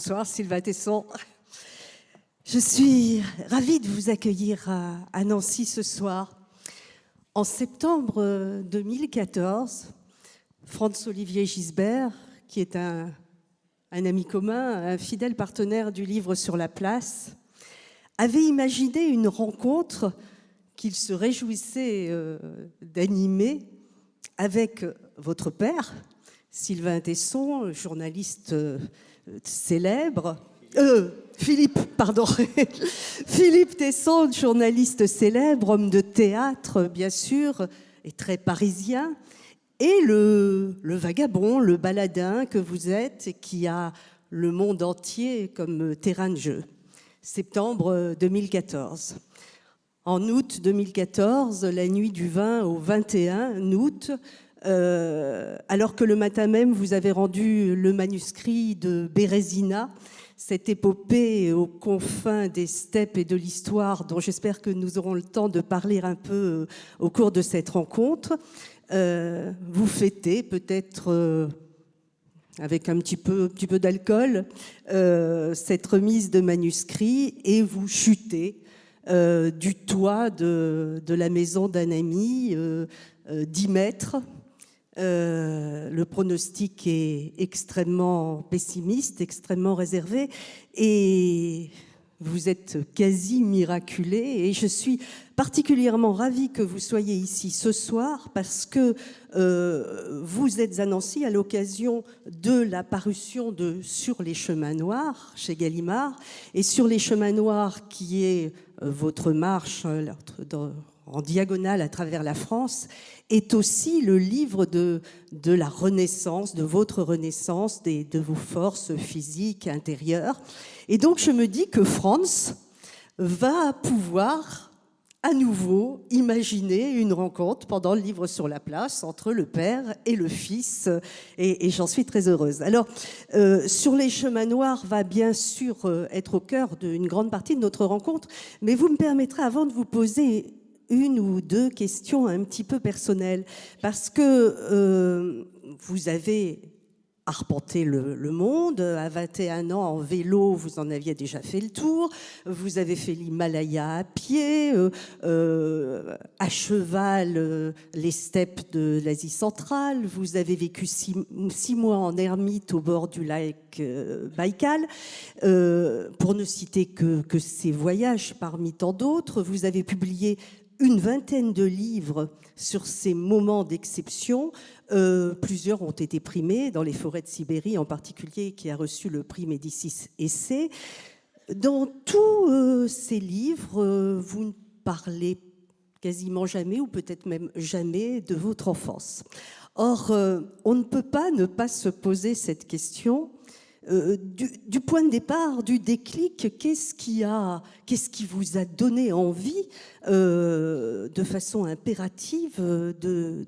Bonsoir Sylvain Tesson. Je suis ravie de vous accueillir à Nancy ce soir. En septembre 2014, Franz-Olivier Gisbert, qui est un ami commun, un fidèle partenaire du livre Sur la place, avait imaginé une rencontre qu'il se réjouissait d'animer avec votre père, Sylvain Tesson, journaliste célèbre. Philippe, pardon. Philippe Tesson, journaliste célèbre, homme de théâtre, bien sûr, et très parisien. Et le vagabond, le baladin que vous êtes, et qui a le monde entier comme terrain de jeu. Septembre 2014. En août 2014, la nuit du 20 au 21 août, alors que le matin même, vous avez rendu le manuscrit de Bérésina, cette épopée aux confins des steppes et de l'histoire, dont j'espère que nous aurons le temps de parler un peu au cours de cette rencontre. Vous fêtez peut-être avec un petit peu d'alcool cette remise de manuscrit et vous chutez du toit de la maison d'un ami, 10 mètres. Le pronostic est extrêmement pessimiste, extrêmement réservé, et vous êtes quasi miraculé. Et je suis particulièrement ravie que vous soyez ici ce soir parce que vous êtes à Nancy à l'occasion de la parution de Sur les chemins noirs chez Gallimard. Et Sur les chemins noirs, qui est votre marche en diagonale à travers la France, est aussi le livre de la renaissance, de votre renaissance, de vos forces physiques intérieures. Et donc je me dis que Franz va pouvoir à nouveau imaginer une rencontre pendant le livre Sur la place entre le père et le fils, et j'en suis très heureuse. Alors, Sur les chemins noirs va bien sûr être au cœur d'une grande partie de notre rencontre, mais vous me permettrez, avant de vous poser une ou deux questions un petit peu personnelles, parce que vous avez arpenté le monde. À 21 ans, en vélo, vous en aviez déjà fait le tour. Vous avez fait l'Himalaya à pied, à cheval, les steppes de l'Asie centrale. Vous avez vécu 6 mois en ermite au bord du lac Baïkal. Pour ne citer que ces voyages parmi tant d'autres, vous avez publié une vingtaine de livres sur ces moments d'exception. Plusieurs ont été primés, dans les forêts de Sibérie en particulier, qui a reçu le prix Médicis Essai. Dans tous ces livres, vous ne parlez quasiment jamais, ou peut-être même jamais, de votre enfance. Or, on ne peut pas ne pas se poser cette question. Du point de départ, du déclic, qu'est-ce qui vous a donné envie, de façon impérative, de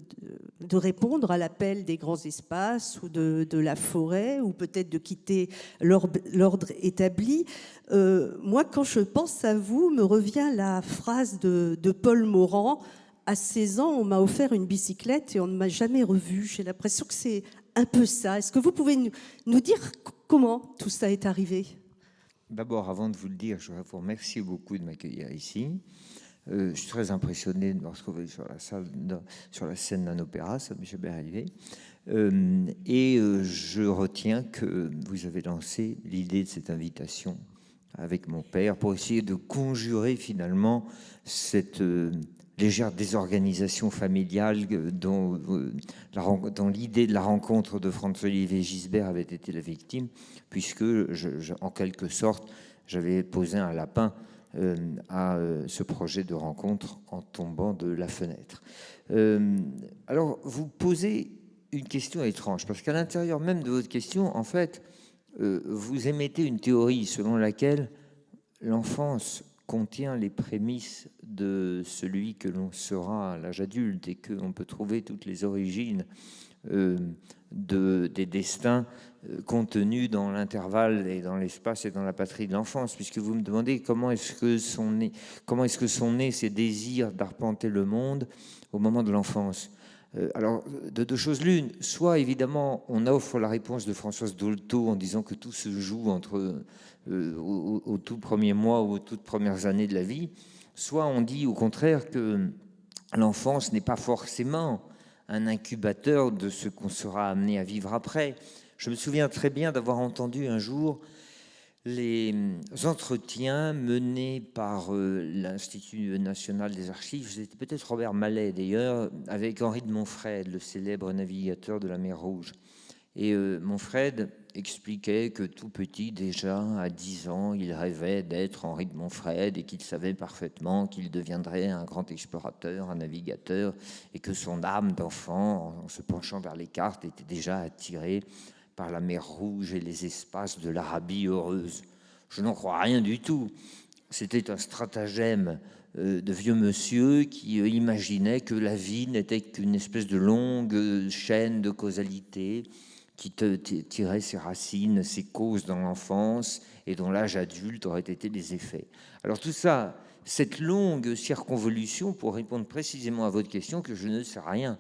répondre à l'appel des grands espaces ou de la forêt, ou peut-être de quitter l'ordre établi? Moi, quand je pense à vous, me revient la phrase de Paul Morand: à 16 ans, on m'a offert une bicyclette et on ne m'a jamais revu. J'ai l'impression que c'est un peu ça. Est-ce que vous pouvez nous dire comment tout ça est arrivé? D'abord, avant de vous le dire, je voudrais vous remercier beaucoup de m'accueillir ici. Je suis très impressionné de me retrouver sur la scène d'un opéra, ça m'est jamais arrivé. Et je retiens que vous avez lancé l'idée de cette invitation avec mon père pour essayer de conjurer finalement cette légère désorganisation familiale dont l'idée de la rencontre de Franz-Olivier Gisbert avait été la victime, puisque en quelque sorte j'avais posé un lapin à ce projet de rencontre en tombant de la fenêtre. Alors vous posez une question étrange, parce qu'à l'intérieur même de votre question, en fait, vous émettez une théorie selon laquelle l'enfance contient les prémices de celui que l'on sera à l'âge adulte, et qu'on peut trouver toutes les origines des destins contenus dans l'intervalle et dans l'espace et dans la patrie de l'enfance, puisque vous me demandez comment est-ce que sont nés ces désirs d'arpenter le monde au moment de l'enfance. Alors, de deux choses l'une, soit évidemment on offre la réponse de Françoise Dolto en disant que tout se joue au tout premier mois ou aux toutes premières années de la vie, soit on dit au contraire que l'enfance n'est pas forcément un incubateur de ce qu'on sera amené à vivre après. Je me souviens très bien d'avoir entendu un jour les entretiens menés par l'Institut national des archives, c'était peut-être Robert Mallet d'ailleurs, avec Henri de Montfred, le célèbre navigateur de la mer Rouge. Et Montfred expliquait que tout petit, déjà à 10 ans, il rêvait d'être Henri de Montfred et qu'il savait parfaitement qu'il deviendrait un grand explorateur, un navigateur, et que son âme d'enfant, en se penchant vers les cartes, était déjà attirée par la mer Rouge et les espaces de l'Arabie heureuse. Je n'en crois rien du tout. C'était un stratagème de vieux monsieur qui imaginait que la vie n'était qu'une espèce de longue chaîne de causalité qui tirait ses racines, ses causes dans l'enfance et dont l'âge adulte aurait été les effets. Alors tout ça, cette longue circonvolution, pour répondre précisément à votre question, que je ne sais rien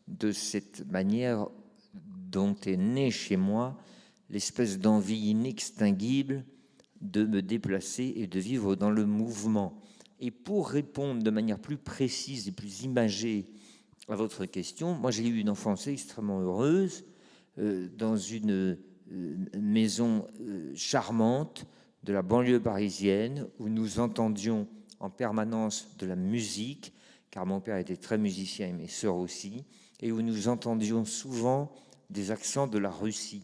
de cette manière dont est née chez moi l'espèce d'envie inextinguible de me déplacer et de vivre dans le mouvement. Et pour répondre de manière plus précise et plus imagée à votre question, moi j'ai eu une enfance extrêmement heureuse dans une maison charmante de la banlieue parisienne où nous entendions en permanence de la musique, car mon père était très musicien et mes sœurs aussi, et où nous entendions souvent des accents de la Russie,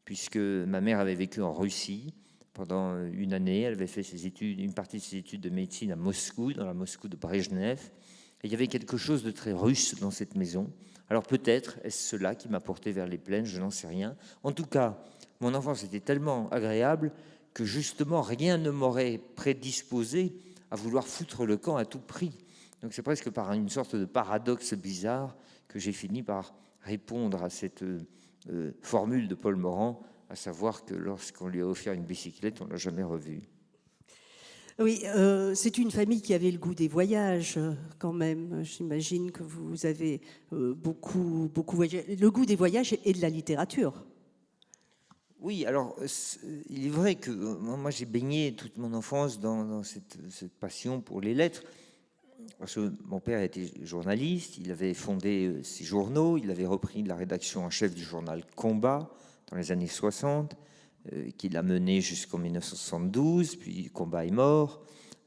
puisque ma mère avait vécu en Russie pendant une année. Elle avait fait ses études, une partie de ses études de médecine à Moscou, dans la Moscou de Brejnev. Et il y avait quelque chose de très russe dans cette maison. Alors peut-être est-ce cela qui m'a porté vers les plaines, je n'en sais rien. En tout cas, mon enfance était tellement agréable que justement rien ne m'aurait prédisposé à vouloir foutre le camp à tout prix. Donc c'est presque par une sorte de paradoxe bizarre que j'ai fini par répondre à cette formule de Paul Morand, à savoir que lorsqu'on lui a offert une bicyclette, on ne l'a jamais revue. Oui, c'est une famille qui avait le goût des voyages quand même. J'imagine que vous avez beaucoup voyagé. Le goût des voyages et de la littérature. Oui, alors il est vrai que moi j'ai baigné toute mon enfance dans cette passion pour les lettres. Parce que mon père était journaliste, il avait fondé ses journaux, il avait repris la rédaction en chef du journal Combat dans les années 60, qu'il a mené jusqu'en 1972, puis Combat est mort,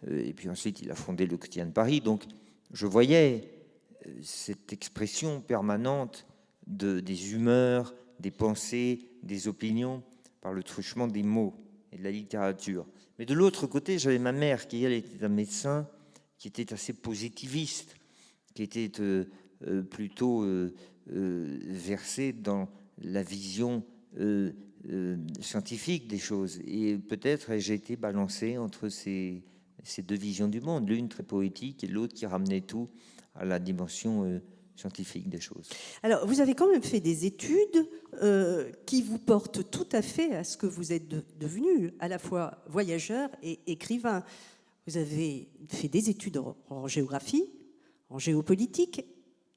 et puis ensuite il a fondé le Quotidien de Paris. Donc je voyais cette expression permanente des humeurs, des pensées, des opinions par le truchement des mots et de la littérature. Mais de l'autre côté, j'avais ma mère qui, elle, était un médecin qui était assez positiviste, qui était plutôt versé dans la vision scientifique des choses. Et peut-être j'ai été balancé entre ces deux visions du monde, l'une très poétique et l'autre qui ramenait tout à la dimension scientifique des choses. Alors, vous avez quand même fait des études qui vous portent tout à fait à ce que vous êtes devenu, à la fois voyageur et écrivain. Vous avez fait des études en géographie, en géopolitique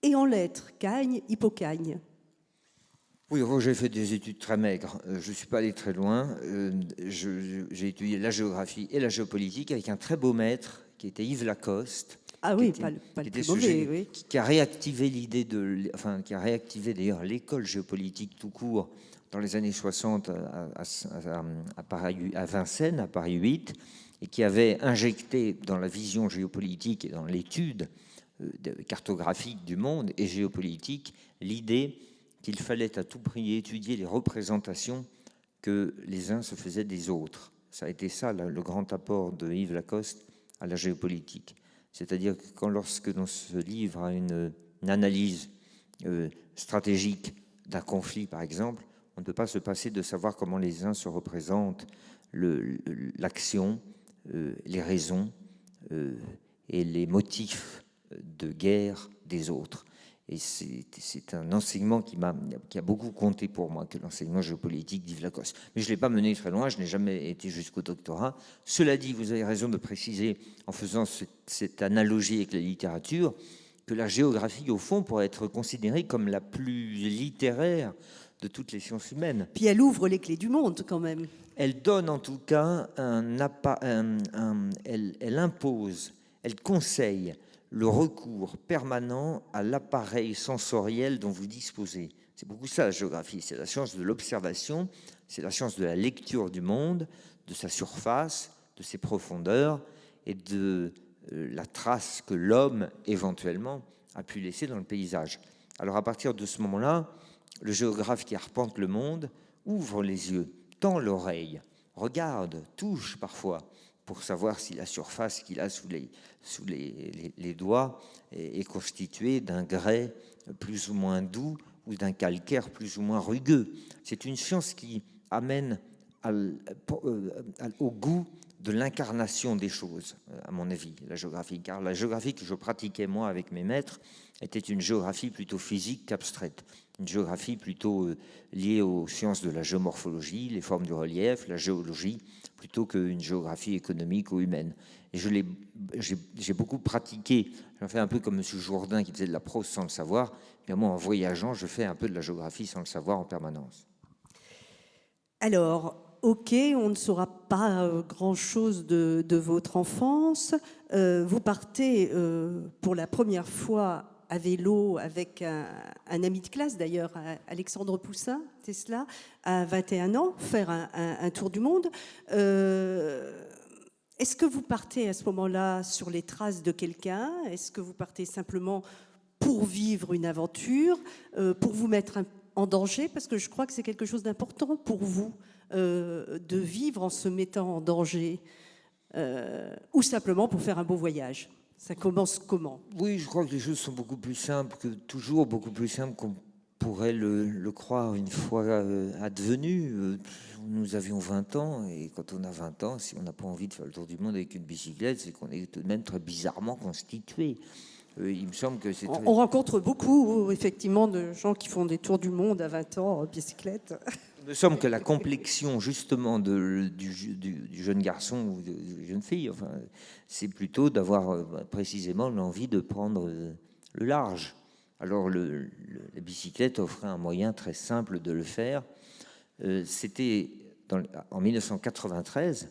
et en lettres, Cagne, Hippocagne. Oui, j'ai fait des études très maigres. Je ne suis pas allé très loin. J'ai étudié la géographie et la géopolitique avec un très beau maître qui était Yves Lacoste. Ah oui, pas le plus mauvais, oui. Qui a réactivé qui a réactivé d'ailleurs l'école géopolitique tout court dans les années 60 à Vincennes, à Paris 8, et qui avait injecté dans la vision géopolitique et dans l'étude cartographique du monde et géopolitique l'idée qu'il fallait à tout prix étudier les représentations que les uns se faisaient des autres. Ça a été ça le grand apport de Yves Lacoste à la géopolitique. C'est-à-dire que lorsque l'on se livre à une analyse stratégique d'un conflit, par exemple, on ne peut pas se passer de savoir comment les uns se représentent l'action, les raisons et les motifs de guerre des autres. Et c'est un enseignement qui a beaucoup compté pour moi, que l'enseignement géopolitique d'Yves Lacoste. Mais je ne l'ai pas mené très loin, je n'ai jamais été jusqu'au doctorat. Cela dit, vous avez raison de préciser, en faisant cette analogie avec la littérature, que la géographie, au fond, pourrait être considérée comme la plus littéraire de toutes les sciences humaines. Puis elle ouvre les clés du monde quand même. Elle donne en tout cas elle impose, elle conseille le recours permanent à l'appareil sensoriel dont vous disposez. C'est beaucoup ça la géographie, c'est la science de l'observation, c'est la science de la lecture du monde, de sa surface, de ses profondeurs et de la trace que l'homme éventuellement a pu laisser dans le paysage. Alors à partir de ce moment-là, le géographe qui arpente le monde ouvre les yeux, tend l'oreille, regarde, touche parfois pour savoir si la surface qu'il a sous les doigts est constituée d'un grès plus ou moins doux ou d'un calcaire plus ou moins rugueux. C'est une science qui amène au goût de l'incarnation des choses, à mon avis, la géographie. Car la géographie que je pratiquais, moi, avec mes maîtres, était une géographie plutôt physique qu'abstraite. Une géographie plutôt liée aux sciences de la géomorphologie, les formes du relief, la géologie, plutôt qu'une géographie économique ou humaine. Et j'ai beaucoup pratiqué. J'en fais un peu comme M. Jourdain qui faisait de la prose sans le savoir. Mais moi, en voyageant, je fais un peu de la géographie sans le savoir en permanence. Alors, ok, on ne saura pas grand-chose de votre enfance. Vous partez pour la première fois à vélo avec un ami de classe, d'ailleurs, Alexandre Poussin, c'est cela, à 21 ans, faire un tour du monde. Est-ce que vous partez à ce moment-là sur les traces de quelqu'un? Est-ce que vous partez simplement pour vivre une aventure, pour vous mettre en danger? Parce que je crois que c'est quelque chose d'important pour vous, de vivre en se mettant en danger, ou simplement pour faire un beau voyage. Ça commence comment? Oui, je crois que les choses sont beaucoup plus simples que toujours, beaucoup plus simples qu'on pourrait le croire une fois advenu. Nous avions 20 ans, et quand on a 20 ans, si on n'a pas envie de faire le tour du monde avec une bicyclette, c'est qu'on est tout de même très bizarrement constitué. Il me semble que c'est... On rencontre beaucoup, effectivement, de gens qui font des tours du monde à 20 ans en bicyclette. Il me semble que la complexion, justement, du jeune garçon ou de la jeune fille, enfin, c'est plutôt d'avoir précisément l'envie de prendre le large. Alors, la bicyclette offrait un moyen très simple de le faire. C'était en 1993,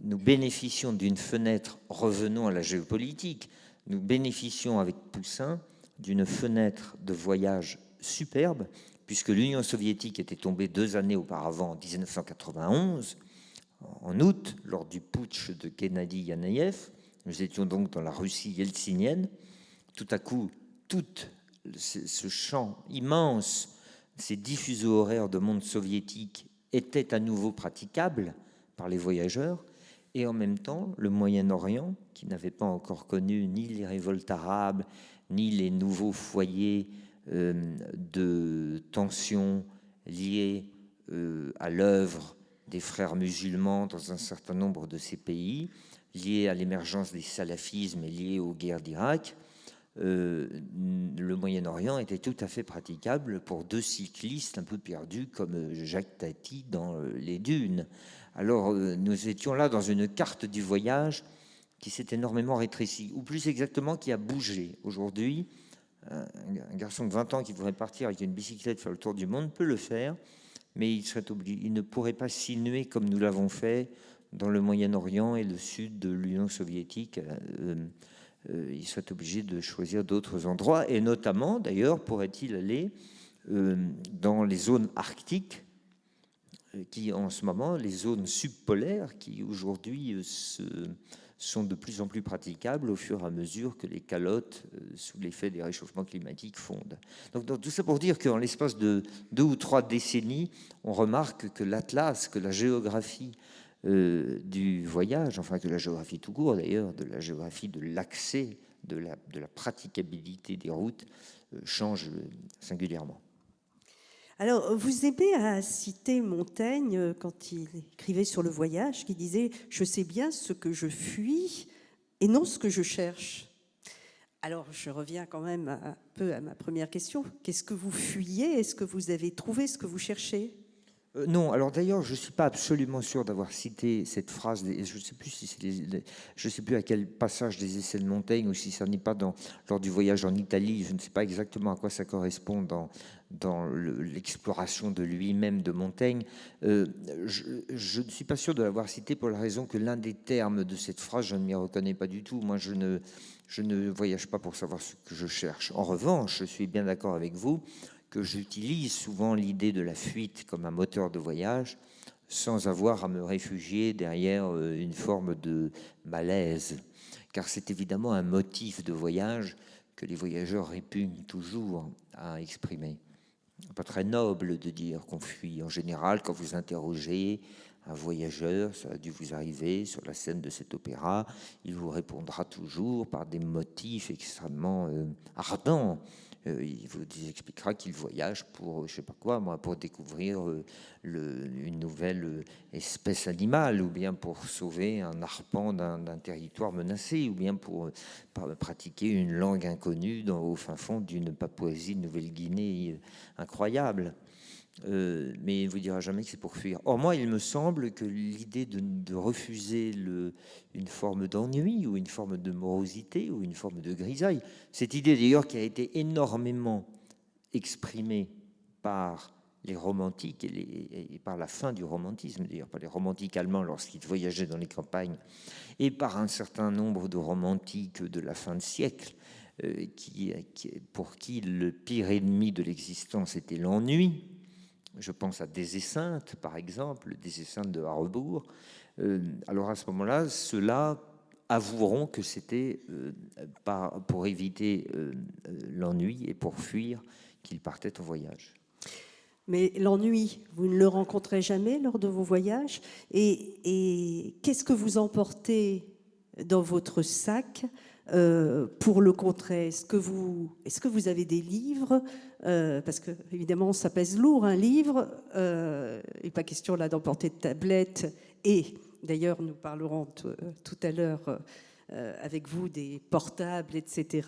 nous bénéficions d'une fenêtre, revenons à la géopolitique, nous bénéficions avec Poussin d'une fenêtre de voyage superbe, puisque l'Union soviétique était tombée 2 années auparavant, en 1991, en août, lors du putsch de Gennady Yanayev. Nous étions donc dans la Russie yeltsinienne. Tout à coup, tout ce champ immense, ces 10 fuseaux horaires de monde soviétique étaient à nouveau praticables par les voyageurs. Et en même temps, le Moyen-Orient, qui n'avait pas encore connu ni les révoltes arabes, ni les nouveaux foyers de tensions liées à l'œuvre des frères musulmans dans un certain nombre de ces pays, liées à l'émergence des salafismes et liées aux guerres d'Irak, le Moyen-Orient était tout à fait praticable pour 2 cyclistes un peu perdus comme Jacques Tati dans les dunes. Alors nous étions là dans une carte du voyage qui s'est énormément rétrécie, ou plus exactement qui a bougé. Aujourd'hui, un garçon de 20 ans qui voudrait partir avec une bicyclette faire le tour du monde peut le faire, mais il ne pourrait pas sinuer comme nous l'avons fait dans le Moyen-Orient et le sud de l'Union soviétique. Il serait obligé de choisir d'autres endroits, et notamment, d'ailleurs, pourrait-il aller dans les zones arctiques, qui en ce moment, les zones subpolaires, qui aujourd'hui sont de plus en plus praticables au fur et à mesure que les calottes, sous l'effet des réchauffements climatiques, fondent. Donc tout ça pour dire qu'en l'espace de 2 ou 3 décennies, on remarque que l'atlas, que la géographie du voyage, enfin que la géographie tout court d'ailleurs, de la géographie de l'accès, de la praticabilité des routes, change singulièrement. Alors, vous aimez à citer Montaigne quand il écrivait sur le voyage, qui disait « Je sais bien ce que je fuis et non ce que je cherche ». Alors, je reviens quand même un peu à ma première question. Qu'est-ce que vous fuyez? Est-ce que vous avez trouvé ce que vous cherchez? Non, alors d'ailleurs, je ne suis pas absolument sûr d'avoir cité cette phrase. Je ne sais plus si c'est je sais plus à quel passage des Essais de Montaigne ou si ça n'est pas lors du voyage en Italie. Je ne sais pas exactement à quoi ça correspond dans l'exploration de lui-même de Montaigne. Je ne suis pas sûr de l'avoir cité pour la raison que l'un des termes de cette phrase, je ne m'y reconnais pas du tout. Moi, je ne voyage pas pour savoir ce que je cherche. En revanche, je suis bien d'accord avec vous que j'utilise souvent l'idée de la fuite comme un moteur de voyage sans avoir à me réfugier derrière une forme de malaise. Car c'est évidemment un motif de voyage que les voyageurs répugnent toujours à exprimer. Pas très noble de dire qu'on fuit. En général, quand vous interrogez un voyageur, ça a dû vous arriver sur la scène de cet opéra, il vous répondra toujours par des motifs extrêmement ardents. Il vous expliquera qu'il voyage pour, je sais pas quoi, moi, pour découvrir une nouvelle espèce animale, ou bien pour sauver un arpent d'un territoire menacé, ou bien pour pratiquer une langue inconnue au fin fond d'une Papouasie-Nouvelle-Guinée incroyable. Mais il ne vous dira jamais que c'est pour fuir. Or, moi, il me semble que l'idée de refuser une forme d'ennui ou une forme de morosité ou une forme de grisaille, cette idée d'ailleurs qui a été énormément exprimée par les romantiques et par la fin du romantisme, d'ailleurs par les romantiques allemands lorsqu'ils voyageaient dans les campagnes, et par un certain nombre de romantiques de la fin de siècle, pour qui le pire ennemi de l'existence était l'ennui. Je pense à Des Esseintes, par exemple, Des Esseintes de Harrebourg. Alors à ce moment-là, ceux-là avoueront que c'était pour éviter l'ennui et pour fuir qu'ils partaient en voyage. Mais l'ennui, vous ne le rencontrez jamais lors de vos voyages. Et qu'est-ce que vous emportez dans votre sac pour le contrer? Est-ce que vous avez des livres? Parce que évidemment, ça pèse lourd, un livre. Il n'est pas question là d'emporter de tablette. Et d'ailleurs, nous parlerons tout à l'heure avec vous des portables, etc.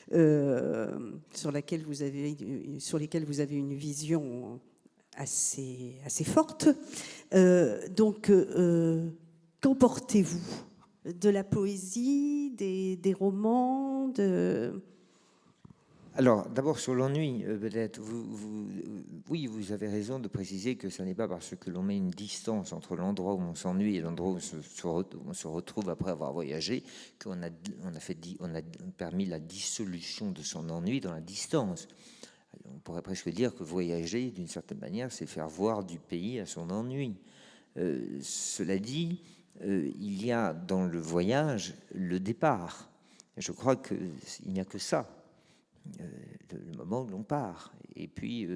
Sur lesquels vous avez une vision assez forte. Donc, qu'emportez-vous? De la poésie, des romans, Alors, d'abord sur l'ennui, peut-être, oui, vous avez raison de préciser que ce n'est pas parce que l'on met une distance entre l'endroit où on s'ennuie et l'endroit où on se retrouve après avoir voyagé qu'on a permis la dissolution de son ennui dans la distance. Alors, on pourrait presque dire que voyager, d'une certaine manière, c'est faire voir du pays à son ennui. Cela dit, il y a dans le voyage le départ. Et je crois qu'il n'y a que ça. Le moment où l'on part. Et puis,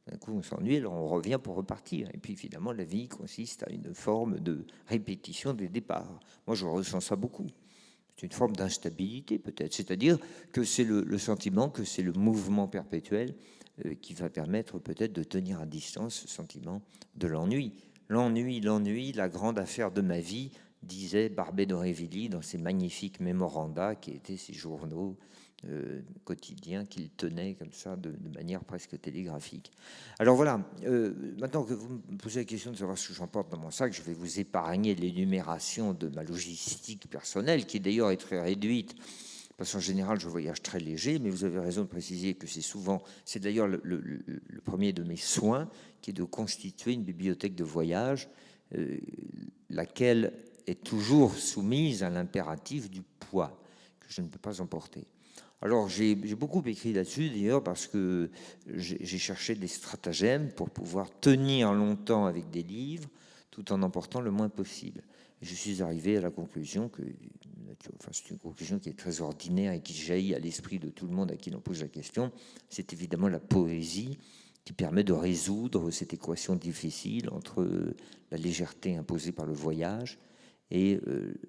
d'un coup, on s'ennuie, alors on revient pour repartir. Et puis, finalement, la vie consiste à une forme de répétition des départs. Moi, je ressens ça beaucoup. C'est une forme d'instabilité, peut-être. C'est-à-dire que c'est le sentiment que c'est le mouvement perpétuel qui va permettre peut-être de tenir à distance ce sentiment de l'ennui. L'ennui, la grande affaire de ma vie, disait Barbé d'Aurevilly dans ses magnifiques mémoranda qui étaient ses journaux quotidien qu'il tenait comme ça de manière presque télégraphique. Alors voilà, maintenant que vous me posez la question de savoir ce que j'emporte dans mon sac, je vais vous épargner l'énumération de ma logistique personnelle, qui d'ailleurs est très réduite, parce qu'en général je voyage très léger, mais vous avez raison de préciser que c'est d'ailleurs le premier de mes soins, qui est de constituer une bibliothèque de voyage, laquelle est toujours soumise à l'impératif du poids, que je ne peux pas emporter. Alors, j'ai beaucoup écrit là-dessus, d'ailleurs, parce que j'ai cherché des stratagèmes pour pouvoir tenir longtemps avec des livres, tout en emportant le moins possible. Et je suis arrivé à la conclusion que, c'est une conclusion qui est très ordinaire et qui jaillit à l'esprit de tout le monde à qui l'on pose la question, c'est évidemment la poésie qui permet de résoudre cette équation difficile entre la légèreté imposée par le voyage et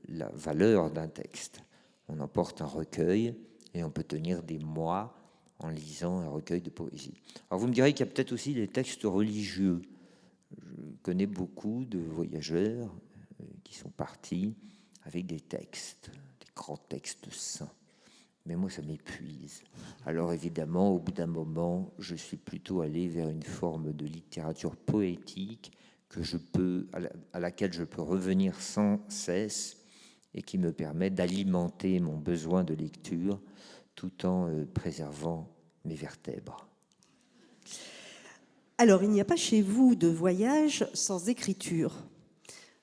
la valeur d'un texte. On emporte un recueil, et on peut tenir des mois en lisant un recueil de poésie. Alors vous me direz qu'il y a peut-être aussi des textes religieux. Je connais beaucoup de voyageurs qui sont partis avec des textes, des grands textes saints. mais moi, ça m'épuise. Alors évidemment, au bout d'un moment, je suis plutôt allé vers une forme de littérature poétique à laquelle je peux revenir sans cesse et qui me permet d'alimenter mon besoin de lecture tout en préservant mes vertèbres. Alors, il n'y a pas chez vous de voyage sans écriture.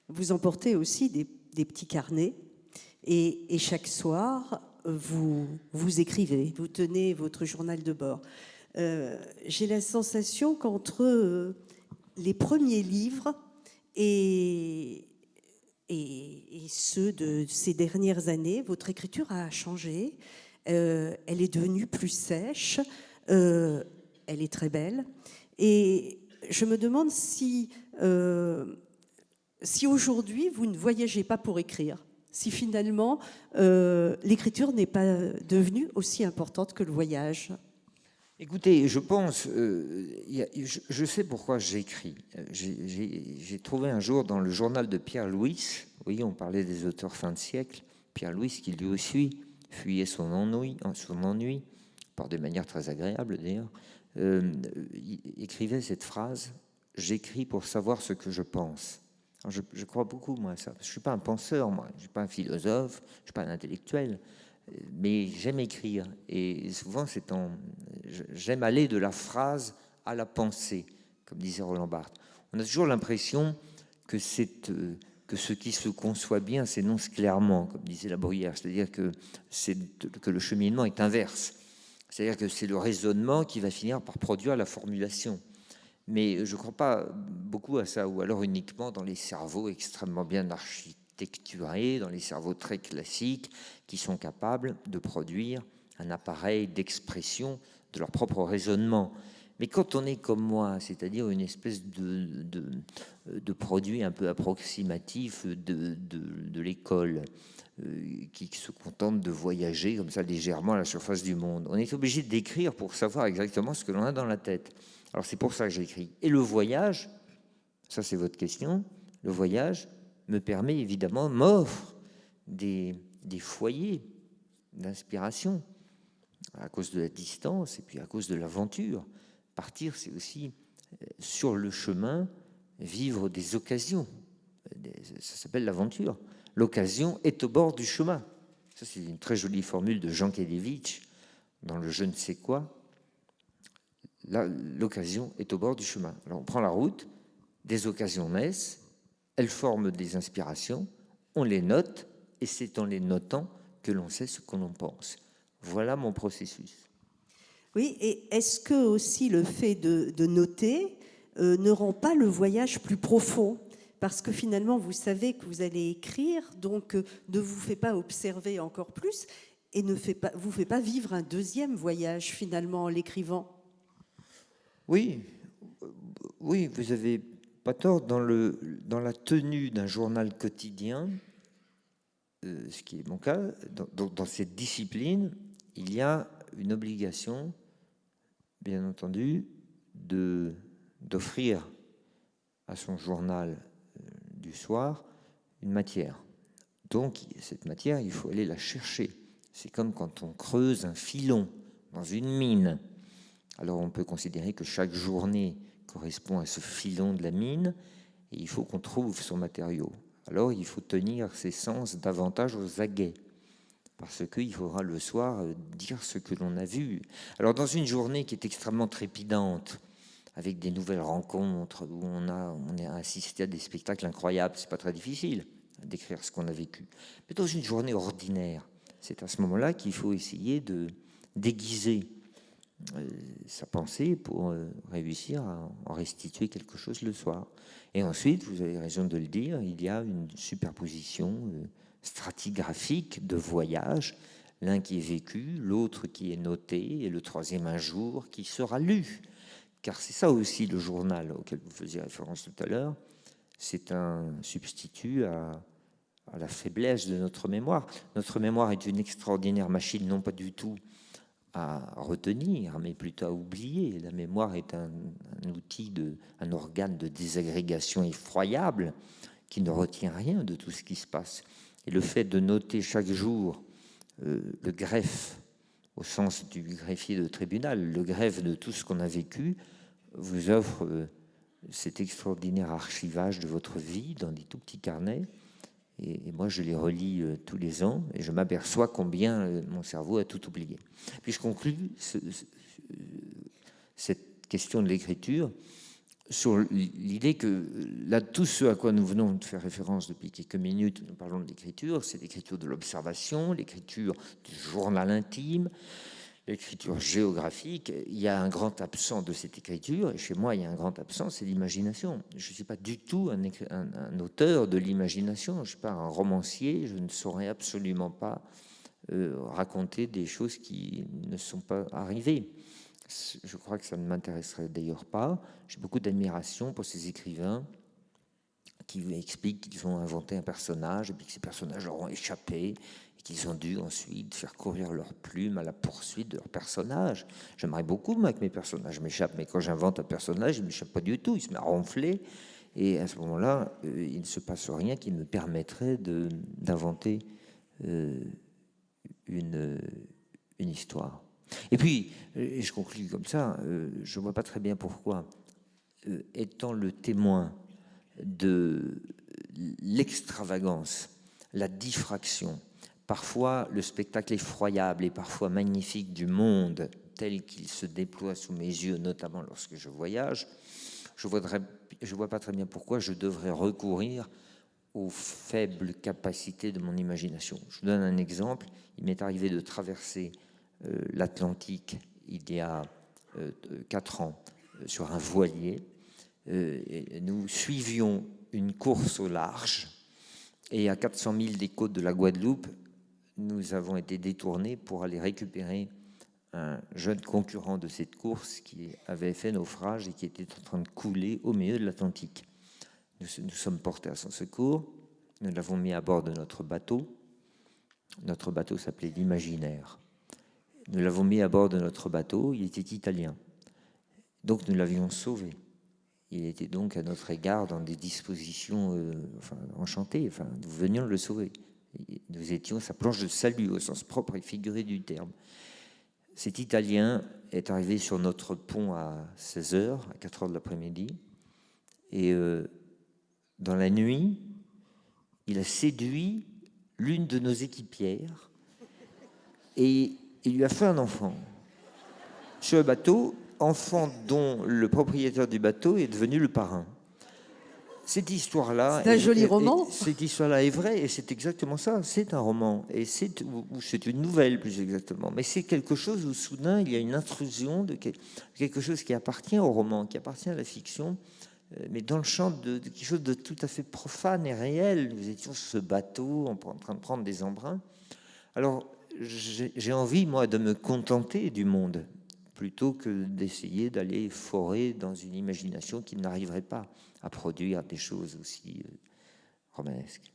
Vous emportez aussi des petits carnets et chaque soir, vous écrivez, vous tenez votre journal de bord. J'ai la sensation qu'entre les premiers livres et ceux de ces dernières années, votre écriture a changé. Elle est devenue plus sèche. Elle est très belle. Et je me demande si aujourd'hui, vous ne voyagez pas pour écrire, si finalement l'écriture n'est pas devenue aussi importante que le voyage. Écoutez, je pense, je sais pourquoi j'écris. J'ai trouvé un jour dans le journal de Pierre Louis, vous voyez, on parlait des auteurs fin de siècle, Pierre Louis qui lui aussi fuyait son ennui par de manière très agréable d'ailleurs, il écrivait cette phrase « J'écris pour savoir ce que je pense ». Je crois beaucoup, moi, à ça. Je ne suis pas un penseur, moi. Je ne suis pas un philosophe, je ne suis pas un intellectuel. Mais j'aime écrire. Et souvent, j'aime aller de la phrase à la pensée, comme disait Roland Barthes. On a toujours l'impression que ce qui se conçoit bien s'énonce clairement, comme disait La Bruyère. C'est-à-dire que le cheminement est inverse. C'est-à-dire que c'est le raisonnement qui va finir par produire la formulation. Mais je ne crois pas beaucoup à ça, ou alors uniquement dans les cerveaux extrêmement bien architecturés, dans les cerveaux très classiques, qui sont capables de produire un appareil d'expression de leur propre raisonnement. Mais quand on est comme moi, c'est-à-dire une espèce de produit un peu approximatif de l'école, qui se contente de voyager comme ça légèrement à la surface du monde, on est obligé d'écrire pour savoir exactement ce que l'on a dans la tête. Alors c'est pour ça que j'écris. Et le voyage, ça c'est votre question, le voyage me permet évidemment, m'offre des foyers d'inspiration à cause de la distance et puis à cause de l'aventure. Partir, c'est aussi sur le chemin vivre des occasions. Ça s'appelle l'aventure. L'occasion est au bord du chemin. Ça c'est une très jolie formule de Jean Kelevitch dans le Je ne sais quoi. Là, l'occasion est au bord du chemin. Alors on prend la route, des occasions naissent, elles forment des inspirations, on les note, et c'est en les notant que l'on sait ce que l'on pense. Voilà mon processus. Oui, et est-ce que aussi le fait de noter ne rend pas le voyage plus profond ? Parce que finalement, vous savez que vous allez écrire, donc ne vous fait pas observer encore plus et ne vous fait pas vivre un deuxième voyage finalement en l'écrivant. Oui, vous avez pas tort. Dans la tenue d'un journal quotidien, ce qui est mon cas, dans cette discipline, il y a une obligation, bien entendu, d'offrir à son journal du soir une matière. Donc, cette matière, il faut aller la chercher. C'est comme quand on creuse un filon dans une mine. Alors on peut considérer que chaque journée correspond à ce filon de la mine et il faut qu'on trouve son matériau. Alors il faut tenir ses sens davantage aux aguets parce qu'il faudra le soir dire ce que l'on a vu. Alors dans une journée qui est extrêmement trépidante, avec des nouvelles rencontres où on a assisté à des spectacles incroyables, c'est pas très difficile d'écrire ce qu'on a vécu. Mais dans une journée ordinaire, c'est à ce moment-là qu'il faut essayer de déguiser sa pensée pour réussir à en restituer quelque chose le soir. Et ensuite, vous avez raison de le dire, il y a une superposition stratigraphique de voyages, l'un qui est vécu, l'autre qui est noté, et le troisième un jour qui sera lu. Car c'est ça aussi le journal auquel vous faisiez référence tout à l'heure, c'est un substitut à la faiblesse de notre mémoire. Notre mémoire est une extraordinaire machine, non pas du tout à retenir, mais plutôt à oublier. La mémoire est un outil, un organe de désagrégation effroyable qui ne retient rien de tout ce qui se passe. Et le fait de noter chaque jour le greffe au sens du greffier de tribunal, le greffe de tout ce qu'on a vécu, vous offre cet extraordinaire archivage de votre vie dans des tout petits carnets. Et moi, je les relis tous les ans et je m'aperçois combien mon cerveau a tout oublié. Puis je conclus cette question de l'écriture sur l'idée que là, tout ce à quoi nous venons de faire référence depuis quelques minutes, nous parlons de l'écriture, c'est l'écriture de l'observation, l'écriture du journal intime, l'écriture géographique. Il y a un grand absent de cette écriture, et chez moi, il y a un grand absent, c'est l'imagination. Je ne suis pas du tout un auteur de l'imagination, je ne suis pas un romancier, je ne saurais absolument pas raconter des choses qui ne sont pas arrivées. Je crois que ça ne m'intéresserait d'ailleurs pas. J'ai beaucoup d'admiration pour ces écrivains qui expliquent qu'ils ont inventé un personnage et puis que ces personnages leur ont échappé et qu'ils ont dû ensuite faire courir leur plume à la poursuite de leur personnage. J'aimerais beaucoup, moi, que mes personnages m'échappent, mais quand j'invente un personnage, il ne m'échappe pas du tout, il se met à ronfler. Et à ce moment-là, il ne se passe rien qui me permettrait d'inventer une histoire. Et puis, et je conclue comme ça, je ne vois pas très bien pourquoi, étant le témoin de l'extravagance, la diffraction, parfois le spectacle effroyable et parfois magnifique du monde tel qu'il se déploie sous mes yeux, notamment lorsque je voyage, je ne vois pas très bien pourquoi je devrais recourir aux faibles capacités de mon imagination. Je vous donne un exemple. Il m'est arrivé de traverser l'Atlantique il y a 4 ans sur un voilier. Et nous suivions une course au large et à 400 000 des côtes de la Guadeloupe, nous avons été détournés pour aller récupérer un jeune concurrent de cette course qui avait fait naufrage et qui était en train de couler au milieu de l'Atlantique. Nous sommes portés à son secours, nous l'avons mis à bord de notre bateau. Notre bateau s'appelait l'Imaginaire. Nous l'avons mis à bord de notre bateau, il était italien. Donc nous l'avions sauvé. Il était donc à notre égard dans des dispositions enchantées. Nous venions de le sauver. Nous étions sa planche de salut au sens propre et figuré du terme. Cet Italien est arrivé sur notre pont à 16h, à 4h de l'après-midi. Et dans la nuit, il a séduit l'une de nos équipières et il lui a fait un enfant sur le bateau, enfant dont le propriétaire du bateau est devenu le parrain. Cette histoire-là, c'est un joli roman. Cette histoire-là est vraie et c'est exactement ça. C'est un roman et c'est une nouvelle plus exactement. Mais c'est quelque chose où soudain il y a une intrusion de quelque chose qui appartient au roman, qui appartient à la fiction, mais dans le champ de quelque chose de tout à fait profane et réel. Nous étions sur ce bateau en train de prendre des embruns. Alors j'ai envie moi de me contenter du monde plutôt que d'essayer d'aller forer dans une imagination qui n'arriverait pas à produire des choses aussi romanesques.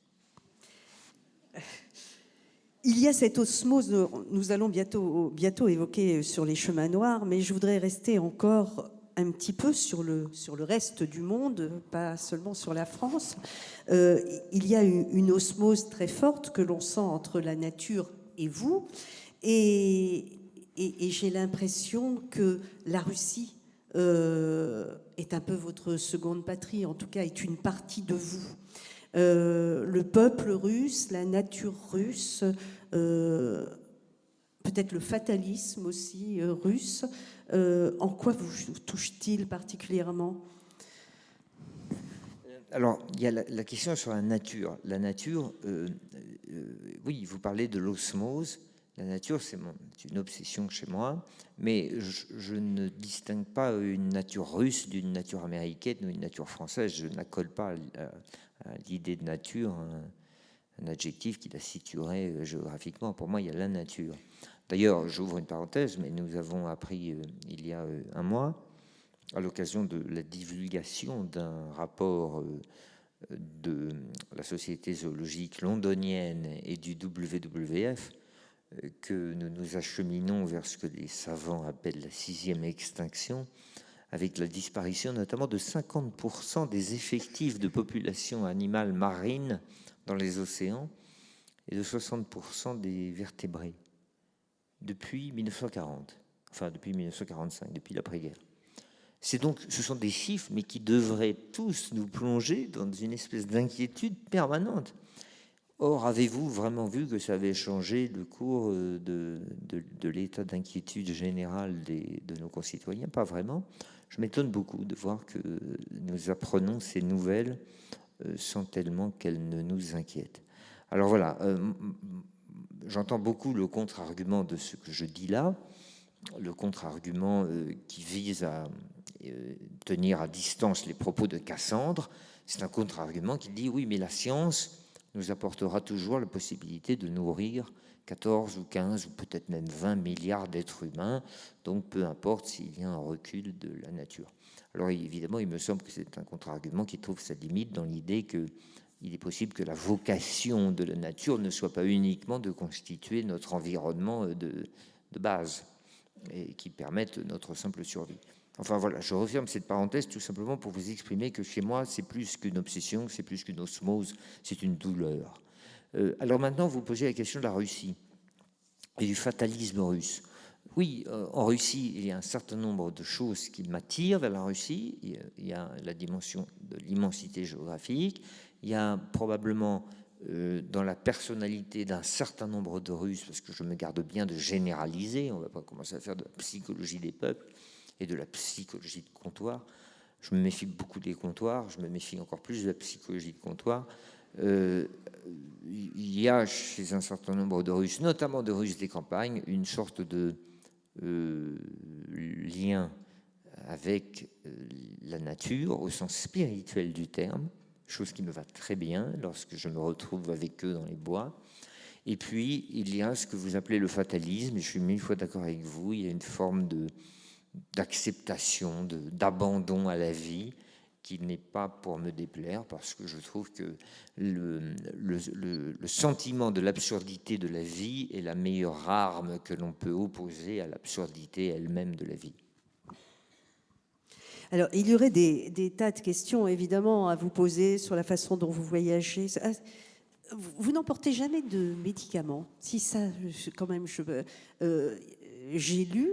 Il y a cette osmose, nous allons bientôt évoquer sur les chemins noirs, mais je voudrais rester encore un petit peu sur le reste du monde, pas seulement sur la France. Il y a une osmose très forte que l'on sent entre la nature et vous, et j'ai l'impression que la Russie est un peu votre seconde patrie, en tout cas est une partie de vous. Le peuple russe, la nature russe, peut-être le fatalisme aussi russe, en quoi vous touche-t-il particulièrement ? Alors, il y a la question sur la nature. La nature, oui, vous parlez de l'osmose. La nature, c'est une obsession chez moi, mais je ne distingue pas une nature russe d'une nature américaine ou une nature française. Je n'accole pas à l'idée de nature un adjectif qui la situerait géographiquement. Pour moi, il y a la nature. D'ailleurs, j'ouvre une parenthèse, mais nous avons appris il y a un mois, à l'occasion de la divulgation d'un rapport de la Société zoologique londonienne et du WWF, que nous nous acheminons vers ce que les savants appellent la 6e extinction, avec la disparition notamment de 50% des effectifs de population animale marine dans les océans et de 60% des vertébrés. depuis 1940, enfin depuis 1945, depuis l'après-guerre. Ce sont des chiffres, mais qui devraient tous nous plonger dans une espèce d'inquiétude permanente. Or, avez-vous vraiment vu que ça avait changé le cours de l'état d'inquiétude générale de nos concitoyens? Pas vraiment. Je m'étonne beaucoup de voir que nous apprenons ces nouvelles sans tellement qu'elles ne nous inquiètent. Alors voilà, j'entends beaucoup le contre-argument de ce que je dis là, le contre-argument qui vise à tenir à distance les propos de Cassandre. C'est un contre-argument qui dit oui, mais la science nous apportera toujours la possibilité de nourrir 14 ou 15 ou peut-être même 20 milliards d'êtres humains, donc peu importe s'il y a un recul de la nature. Alors évidemment, il me semble que c'est un contre-argument qui trouve sa limite dans l'idée qu'il est possible que la vocation de la nature ne soit pas uniquement de constituer notre environnement de base et qui permette notre simple survie. Enfin voilà, je referme cette parenthèse tout simplement pour vous exprimer que chez moi, c'est plus qu'une obsession, c'est plus qu'une osmose, c'est une douleur. Alors maintenant, vous posez la question de la Russie et du fatalisme russe. Oui, en Russie, il y a un certain nombre de choses qui m'attirent vers la Russie. Il y a la dimension de l'immensité géographique. Il y a probablement dans la personnalité d'un certain nombre de Russes, parce que je me garde bien de généraliser, on ne va pas commencer à faire de la psychologie des peuples et de la psychologie de comptoir. Je me méfie beaucoup des comptoirs, je me méfie encore plus de la psychologie de comptoir. Il y a chez un certain nombre de Russes, notamment de Russes des campagnes, une sorte de lien avec la nature au sens spirituel du terme, chose qui me va très bien lorsque je me retrouve avec eux dans les bois. Et puis, il y a ce que vous appelez le fatalisme, et je suis mille fois d'accord avec vous, il y a une forme d'acceptation, d'abandon à la vie, qui n'est pas pour me déplaire, parce que je trouve que le sentiment de l'absurdité de la vie est la meilleure arme que l'on peut opposer à l'absurdité elle-même de la vie. Alors, il y aurait des tas de questions, évidemment, à vous poser sur la façon dont vous voyagez. Vous n'emportez jamais de médicaments. Si ça, quand même, j'ai lu,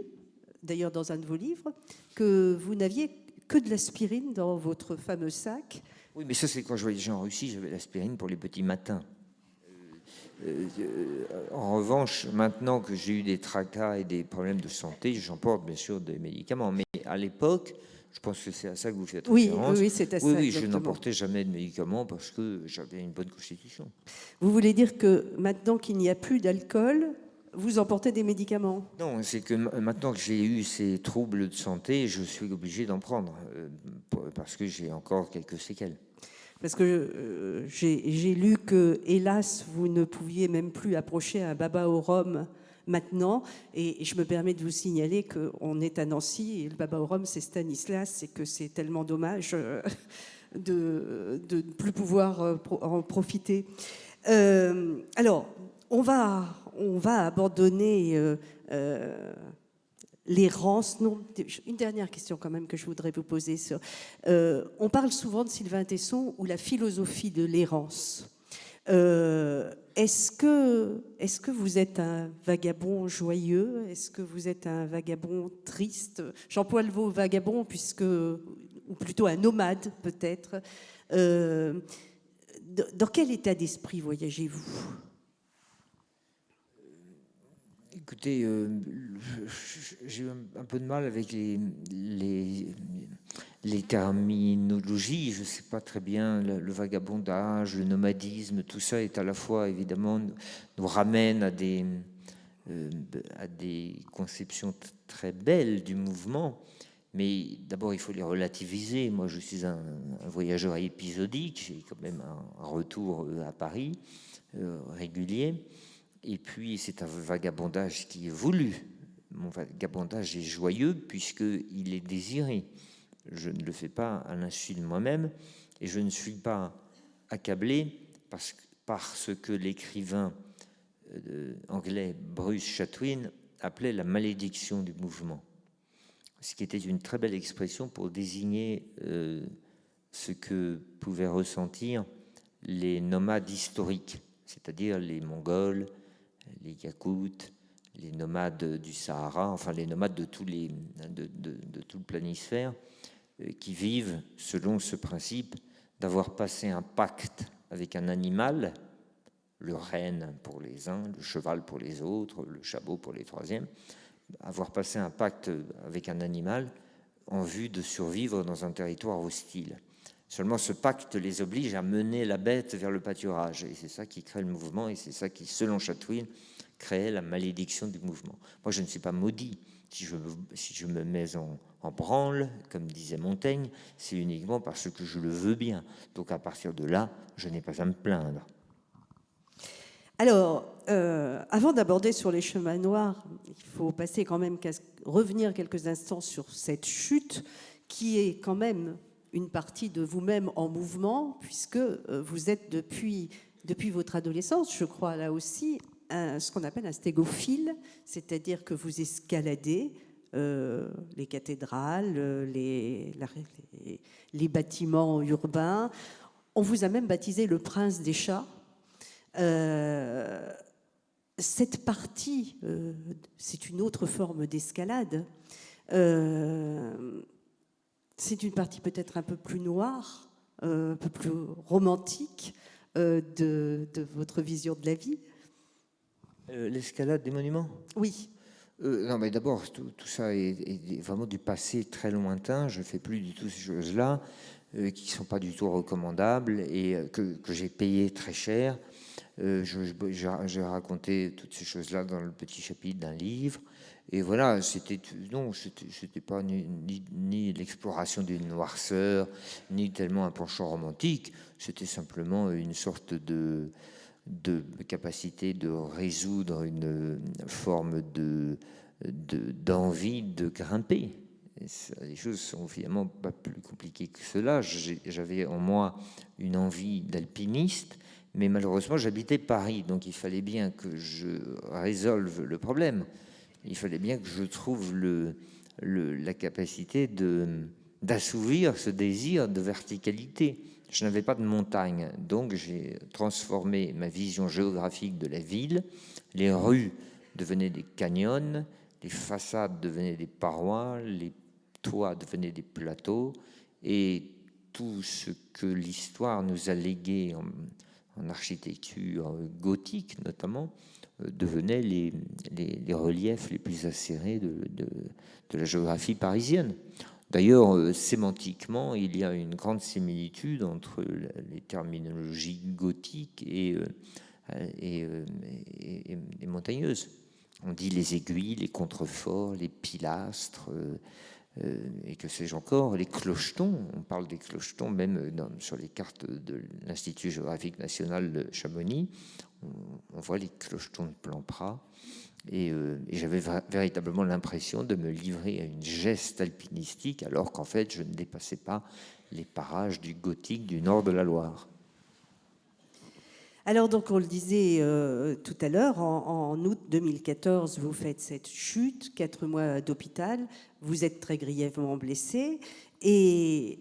d'ailleurs dans un de vos livres, que vous n'aviez que de l'aspirine dans votre fameux sac. Oui, mais ça, c'est quand je voyageais en Russie, j'avais l'aspirine pour les petits matins. En revanche, maintenant que j'ai eu des tracas et des problèmes de santé, j'emporte bien sûr des médicaments. Mais à l'époque, je pense que c'est à ça que vous faites référence. Oui, c'est à ça. Oui, je n'emportais jamais de médicaments parce que j'avais une bonne constitution. Vous voulez dire que maintenant qu'il n'y a plus d'alcool, vous emportez des médicaments? Non, c'est que maintenant que j'ai eu ces troubles de santé, je suis obligé d'en prendre parce que j'ai encore quelques séquelles. Parce que j'ai lu que, hélas, vous ne pouviez même plus approcher un baba au rhum maintenant. Et je me permets de vous signaler qu'on est à Nancy et le baba au rhum, c'est Stanislas, et que c'est tellement dommage de ne plus pouvoir en profiter. Alors, on va abandonner l'errance. Non, une dernière question quand même que je voudrais vous poser. On parle souvent de Sylvain Tesson ou la philosophie de l'errance. Est-ce que vous êtes un vagabond joyeux? Est-ce que vous êtes un vagabond triste? J'emploie le mot vagabond ou plutôt un nomade peut-être. Dans quel état d'esprit voyagez-vous? Écoutez, j'ai eu un peu de mal avec les terminologies. Je ne sais pas très bien, le vagabondage, le nomadisme, tout ça est à la fois, évidemment, nous ramène à des conceptions très belles du mouvement. Mais d'abord, il faut les relativiser. Moi, je suis un voyageur épisodique. J'ai quand même un retour à Paris régulier. Et puis, c'est un vagabondage qui est voulu. Mon vagabondage est joyeux puisqu'il est désiré. Je ne le fais pas à l'insu de moi-même et je ne suis pas accablé parce que l'écrivain anglais Bruce Chatwin appelait la malédiction du mouvement. Ce qui était une très belle expression pour désigner ce que pouvaient ressentir les nomades historiques, c'est-à-dire les Mongols, les Yakoutes, les nomades du Sahara, enfin les nomades de tout le planisphère, qui vivent selon ce principe d'avoir passé un pacte avec un animal, le renne pour les uns, le cheval pour les autres, le chabot pour les troisièmes, avoir passé un pacte avec un animal en vue de survivre dans un territoire hostile. Seulement, ce pacte les oblige à mener la bête vers le pâturage. Et c'est ça qui crée le mouvement, et c'est ça qui, selon Chatwin, crée la malédiction du mouvement. Moi, je ne suis pas maudit. Si je me mets en branle, comme disait Montaigne, c'est uniquement parce que je le veux bien. Donc, à partir de là, je n'ai pas à me plaindre. Alors, avant d'aborder sur les chemins noirs, il faut passer quand même revenir quelques instants sur cette chute qui est quand même une partie de vous-même en mouvement, puisque vous êtes depuis votre adolescence, je crois là aussi, ce qu'on appelle un stégophile, c'est-à-dire que vous escaladez les cathédrales, les bâtiments urbains. On vous a même baptisé le prince des chats. Cette partie, c'est une autre forme d'escalade. C'est une partie peut-être un peu plus noire, un peu plus romantique de votre vision de la vie. L'escalade des monuments ? Oui. Non, mais d'abord, tout ça est vraiment du passé très lointain. Je ne fais plus du tout ces choses-là, qui ne sont pas du tout recommandables et que j'ai payé très cher. J'ai raconté toutes ces choses-là dans le petit chapitre d'un livre. Et voilà, c'était pas ni l'exploration d'une noirceur, ni tellement un penchant romantique. C'était simplement une sorte de capacité de résoudre une forme d'envie de grimper. Les choses sont finalement pas plus compliquées que cela. J'avais en moi une envie d'alpiniste, mais malheureusement j'habitais Paris, donc il fallait bien que je résolve le problème. Il fallait bien que je trouve la capacité d'assouvir ce désir de verticalité. Je n'avais pas de montagne, donc j'ai transformé ma vision géographique de la ville. Les rues devenaient des canyons, les façades devenaient des parois, les toits devenaient des plateaux, et tout ce que l'histoire nous a légué en architecture gothique notamment, devenaient les reliefs les plus acérés de la géographie parisienne. D'ailleurs, sémantiquement, il y a une grande similitude entre les terminologies gothiques et montagneuses. On dit les aiguilles, les contreforts, les pilastres, et que sais-je encore, les clochetons. On parle des clochetons même sur les cartes de l'Institut géographique national de Chamonix. On voit les clochetons de Plampras. Et j'avais véritablement l'impression de me livrer à une geste alpinistique, alors qu'en fait, je ne dépassais pas les parages du Gothique du nord de la Loire. Alors, donc, on le disait tout à l'heure, en août 2014, vous faites cette chute, 4 mois d'hôpital, vous êtes très grièvement blessé, et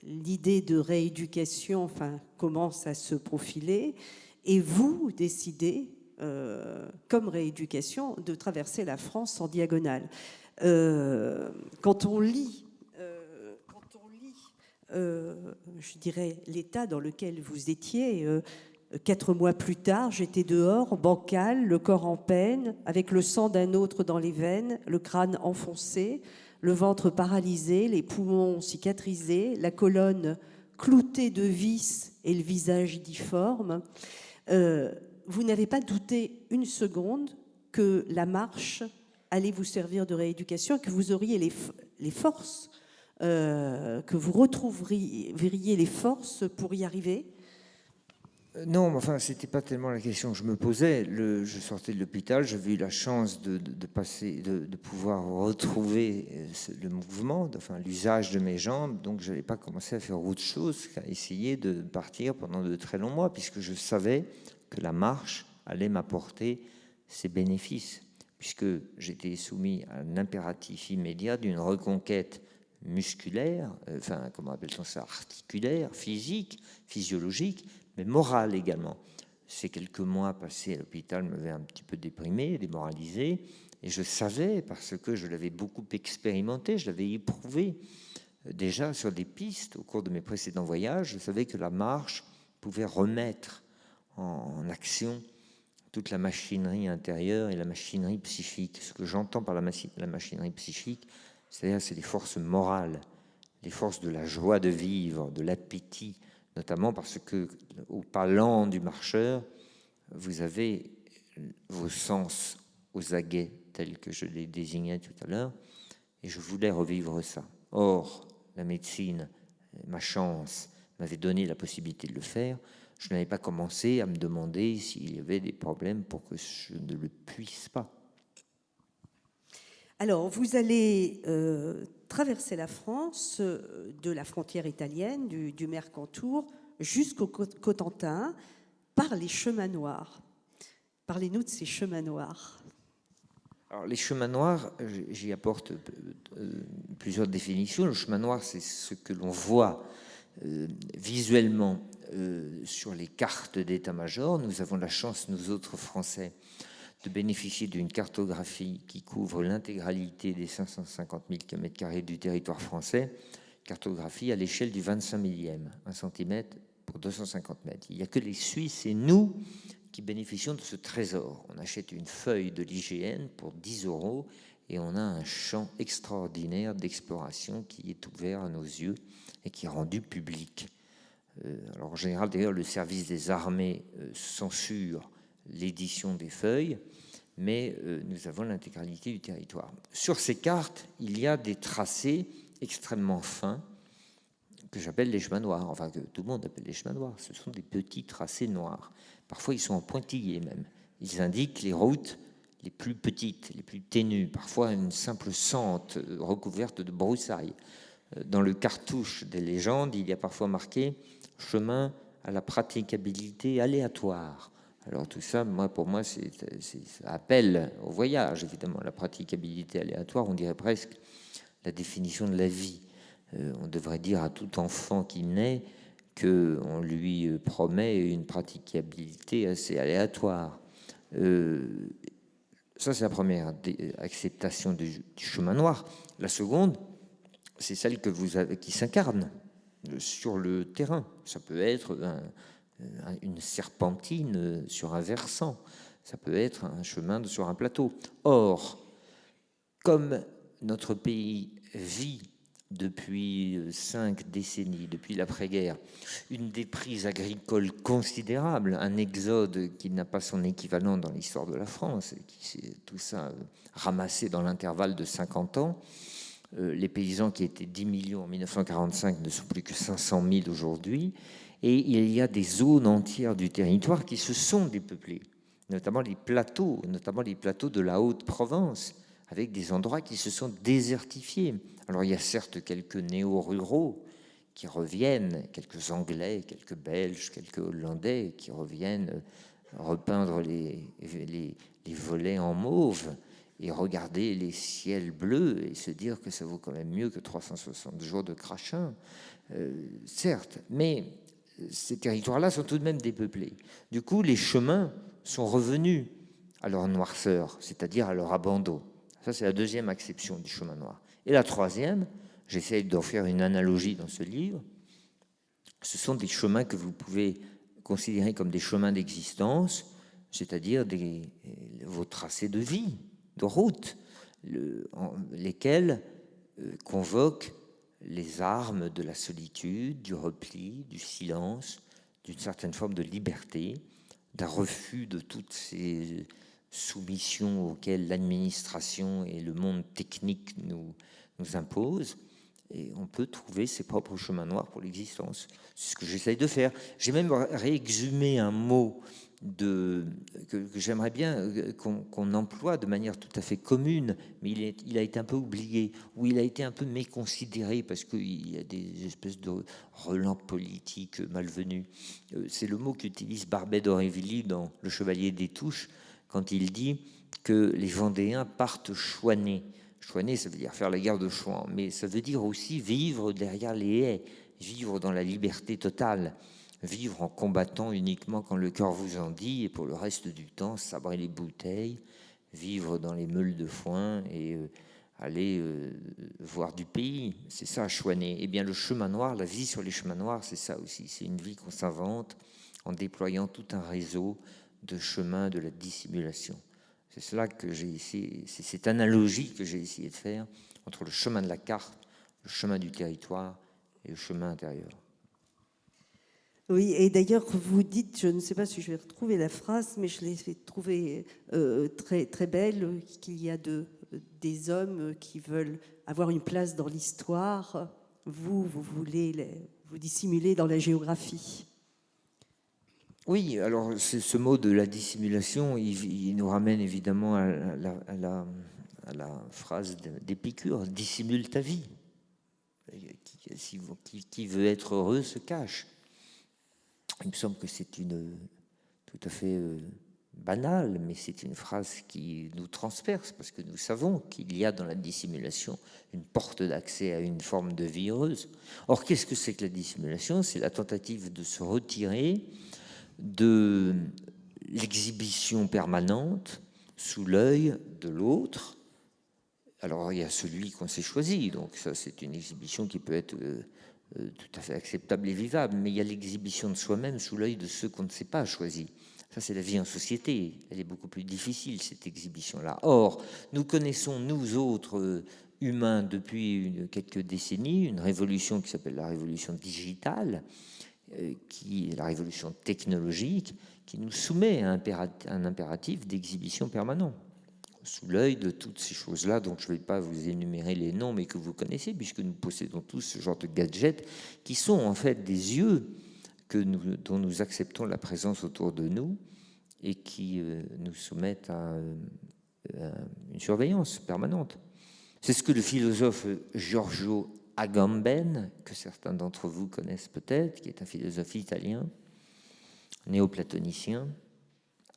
l'idée de rééducation commence à se profiler, et vous décidez, comme rééducation, de traverser la France en diagonale. Quand on lit, je dirais, l'état dans lequel vous étiez, 4 mois plus tard, j'étais dehors, bancal, le corps en peine, avec le sang d'un autre dans les veines, le crâne enfoncé, le ventre paralysé, les poumons cicatrisés, la colonne cloutée de vis et le visage difforme. Vous n'avez pas douté une seconde que la marche allait vous servir de rééducation, que vous auriez les forces, que vous retrouveriez les forces pour y arriver? Non, mais enfin, c'était pas tellement la question que je me posais. Je sortais de l'hôpital, j'avais eu la chance de pouvoir retrouver le mouvement, enfin l'usage de mes jambes, donc je n'allais pas commencer à faire autre chose qu'à essayer de partir pendant de très longs mois, puisque je savais que la marche allait m'apporter ses bénéfices, puisque j'étais soumis à un impératif immédiat d'une reconquête musculaire, comment appelle-t-on ça, articulaire, physique, physiologique, mais morale également. ces quelques mois passés à l'hôpital m'avaient un petit peu déprimé, démoralisé, et je savais, parce que je l'avais beaucoup expérimenté, je l'avais éprouvé déjà sur des pistes au cours de mes précédents voyages, je savais que la marche pouvait remettre en action toute la machinerie intérieure et la machinerie psychique. Ce que j'entends par la machinerie psychique, c'est les forces morales, les forces de la joie de vivre, de l'appétit, notamment parce que au pas lent du marcheur, vous avez vos sens aux aguets, tels que je les désignais tout à l'heure, et je voulais revivre ça. Or, la médecine, ma chance, m'avait donné la possibilité de le faire. Je n'avais pas commencé à me demander s'il y avait des problèmes pour que je ne le puisse pas. Alors, vous allez traverser la France de la frontière italienne, du Mercantour, jusqu'au Cotentin, par les chemins noirs. Parlez-nous de ces chemins noirs. Alors, les chemins noirs, j'y apporte plusieurs définitions. Le chemin noir, c'est ce que l'on voit visuellement sur les cartes d'état-major. Nous avons la chance, nous autres Français, de bénéficier d'une cartographie qui couvre l'intégralité des 550 000 km² du territoire français, cartographie à l'échelle du 25 millième, 1 cm pour 250 mètres. Il n'y a que les Suisses et nous qui bénéficions de ce trésor. On achète une feuille de l'IGN pour 10 € et on a un champ extraordinaire d'exploration qui est ouvert à nos yeux et qui est rendu public. Alors en général, d'ailleurs, le service des armées censure l'édition des feuilles, mais nous avons l'intégralité du territoire. Sur ces cartes, il y a des tracés extrêmement fins que j'appelle les chemins noirs, enfin que tout le monde appelle les chemins noirs. Ce sont des petits tracés noirs. Parfois, ils sont en pointillés même. Ils indiquent les routes les plus petites, les plus ténues, parfois une simple sente recouverte de broussailles. Dans le cartouche des légendes, il y a parfois marqué « chemin à la praticabilité aléatoire ». Alors tout ça, pour moi, ça appelle au voyage, évidemment. La praticabilité aléatoire, on dirait presque la définition de la vie. On devrait dire à tout enfant qui naît qu'on lui promet une praticabilité assez aléatoire. Ça, c'est la première acceptation du chemin noir. La seconde, c'est celle que vous avez, qui s'incarne sur le terrain. Ça peut être une serpentine sur un versant. Ça peut être un chemin sur un plateau. Or, comme notre pays vit depuis 5 décennies, depuis l'après-guerre, une déprise agricole considérable, un exode qui n'a pas son équivalent dans l'histoire de la France, et qui s'est tout ça ramassé dans l'intervalle de 50 ans. Les paysans qui étaient 10 millions en 1945 ne sont plus que 500 000 aujourd'hui, et il y a des zones entières du territoire qui se sont dépeuplées, notamment les plateaux de la Haute-Provence, avec des endroits qui se sont désertifiés. Alors il y a certes quelques néo-ruraux qui reviennent, quelques Anglais, quelques Belges, quelques Hollandais qui reviennent repeindre les volets en mauve et regarder les ciels bleus et se dire que ça vaut quand même mieux que 360 jours de crachin. Certes, mais ces territoires-là sont tout de même dépeuplés. Du coup, les chemins sont revenus à leur noirceur, c'est-à-dire à leur abandon. Ça, c'est la deuxième acception du chemin noir. Et la troisième, j'essaye d'en faire une analogie dans ce livre, ce sont des chemins que vous pouvez considérer comme des chemins d'existence, c'est-à-dire vos tracés de vie, de route, lesquels convoquent les armes de la solitude, du repli, du silence, d'une certaine forme de liberté, d'un refus de toutes ces soumissions auxquelles l'administration et le monde technique nous imposent. Et on peut trouver ses propres chemins noirs pour l'existence. C'est ce que j'essaye de faire. J'ai même réexhumé un mot que j'aimerais bien qu'on emploie de manière tout à fait commune, mais il a été un peu oublié, ou il a été un peu méconsidéré parce qu'il y a des espèces de relents politiques malvenus. C'est le mot qu'utilise Barbet d'Aurevilly dans Le Chevalier des Touches, quand il dit que les Vendéens partent chouaner. Chouaner, ça veut dire faire la guerre de Chouan, mais ça veut dire aussi vivre derrière les haies, vivre dans la liberté totale. vivre en combattant uniquement quand le cœur vous en dit, et pour le reste du temps, sabrer les bouteilles, vivre dans les meules de foin et aller voir du pays. C'est ça, Chouanet. Eh bien, le chemin noir, la vie sur les chemins noirs, c'est ça aussi. C'est une vie qu'on s'invente en déployant tout un réseau de chemins de la dissimulation. C'est cela que j'ai essayé, c'est cette analogie que j'ai essayé de faire entre le chemin de la carte, le chemin du territoire et le chemin intérieur. Oui, et d'ailleurs, vous dites, je ne sais pas si je vais retrouver la phrase, mais je l'ai trouvée très, très belle, qu'il y a des hommes qui veulent avoir une place dans l'histoire. Vous voulez vous dissimuler dans la géographie. Oui, alors ce mot de la dissimulation, il nous ramène évidemment à la phrase d'Épicure, dissimule ta vie. Qui veut être heureux se cache. Il me semble que c'est tout à fait banale, mais c'est une phrase qui nous transperce, parce que nous savons qu'il y a dans la dissimulation une porte d'accès à une forme de vie heureuse. Or, qu'est-ce que c'est que la dissimulation? C'est la tentative de se retirer de l'exhibition permanente sous l'œil de l'autre. Alors, il y a celui qu'on s'est choisi, donc ça, c'est une exhibition qui peut être tout à fait acceptable et vivable, mais il y a l'exhibition de soi-même sous l'œil de ceux qu'on ne s'est pas choisi. Ça, c'est la vie en société. Elle est beaucoup plus difficile, cette exhibition-là. Or, nous connaissons, nous autres humains, depuis quelques décennies, une révolution qui s'appelle la révolution digitale, qui est la révolution technologique, qui nous soumet à un impératif d'exhibition permanent, sous l'œil de toutes ces choses-là, dont je ne vais pas vous énumérer les noms, mais que vous connaissez, puisque nous possédons tous ce genre de gadgets, qui sont en fait des yeux dont nous acceptons la présence autour de nous et qui nous soumettent à une surveillance permanente. C'est ce que le philosophe Giorgio Agamben, que certains d'entre vous connaissent peut-être, qui est un philosophe italien, néoplatonicien,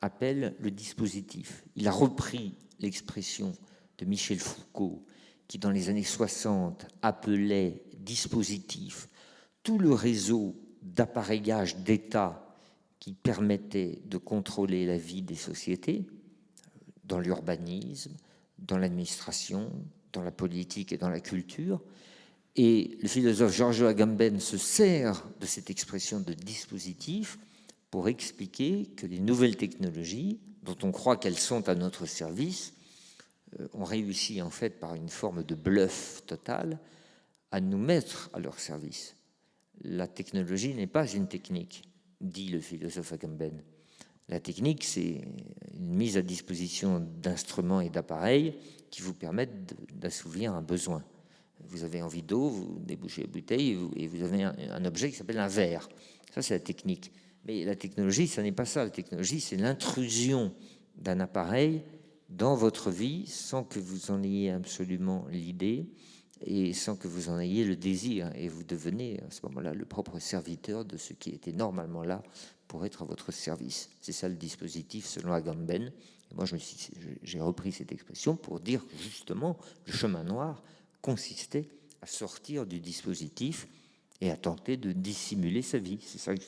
appelle le dispositif. Il a repris l'expression de Michel Foucault, qui dans les années 60 appelait dispositif tout le réseau d'appareillage d'État qui permettait de contrôler la vie des sociétés, dans l'urbanisme, dans l'administration, dans la politique et dans la culture. Et le philosophe Giorgio Agamben se sert de cette expression de dispositif pour expliquer que les nouvelles technologies, dont on croit qu'elles sont à notre service, ont réussi en fait par une forme de bluff total à nous mettre à leur service. La technologie n'est pas une technique, dit le philosophe Agamben. La technique, c'est une mise à disposition d'instruments et d'appareils qui vous permettent d'assouvir un besoin. Vous avez envie d'eau, vous débouchez la bouteille et vous avez un objet qui s'appelle un verre. Ça, c'est la technique. Mais la technologie, ça n'est pas ça. La technologie, c'est l'intrusion d'un appareil dans votre vie sans que vous en ayez absolument l'idée et sans que vous en ayez le désir. Et vous devenez à ce moment-là le propre serviteur de ce qui était normalement là pour être à votre service. C'est ça le dispositif selon Agamben. Et moi, j'ai repris cette expression pour dire que justement, le chemin noir consistait à sortir du dispositif et à tenter de dissimuler sa vie. C'est ça que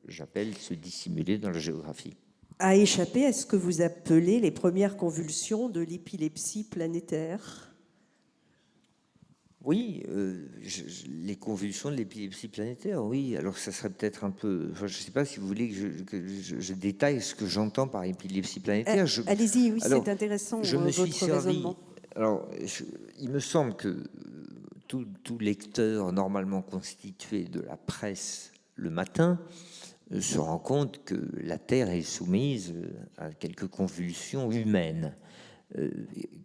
j'appelle se dissimuler dans la géographie. À échapper à ce que vous appelez les premières convulsions de l'épilepsie planétaire. Oui, les convulsions de l'épilepsie planétaire, oui. Alors ça serait peut-être un peu... Enfin, je ne sais pas si vous voulez que je détaille ce que j'entends par épilepsie planétaire. Allez-y, oui, c'est intéressant, je me suis votre servi, raisonnement. Alors, il me semble que tout lecteur normalement constitué de la presse le matin se rend compte que la Terre est soumise à quelques convulsions humaines,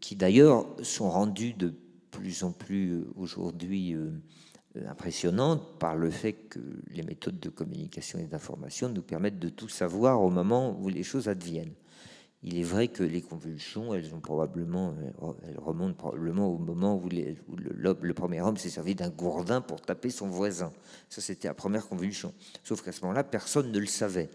qui d'ailleurs sont rendues de plus en plus aujourd'hui impressionnantes par le fait que les méthodes de communication et d'information nous permettent de tout savoir au moment où les choses adviennent. Il est vrai que les convulsions, elles remontent probablement au moment où le premier homme s'est servi d'un gourdin pour taper son voisin. Ça, c'était la première convulsion. Sauf qu'à ce moment-là, personne ne le savait.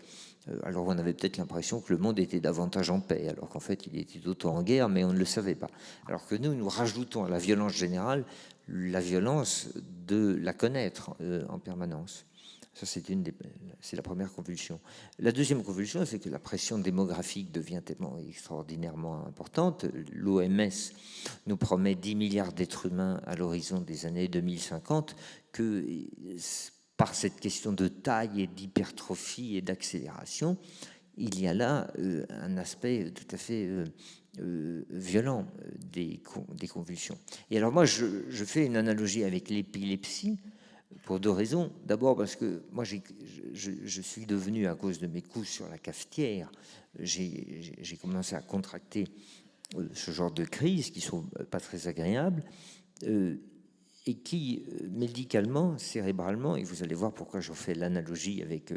Alors on avait peut-être l'impression que le monde était davantage en paix, alors qu'en fait il était d'autant en guerre, mais on ne le savait pas. Alors que nous rajoutons à la violence générale la violence de la connaître en permanence. Ça, c'est la première convulsion. La deuxième convulsion, c'est que la pression démographique devient tellement extraordinairement importante. L'OMS nous promet 10 milliards d'êtres humains à l'horizon des années 2050, que par cette question de taille et d'hypertrophie et d'accélération, il y a là un aspect tout à fait violent des convulsions. Et alors moi, je fais une analogie avec l'épilepsie, pour deux raisons. D'abord parce que moi, je suis devenu, à cause de mes coups sur la cafetière, j'ai commencé à contracter ce genre de crises qui sont pas très agréables et qui, médicalement, cérébralement, et vous allez voir pourquoi je fais l'analogie avec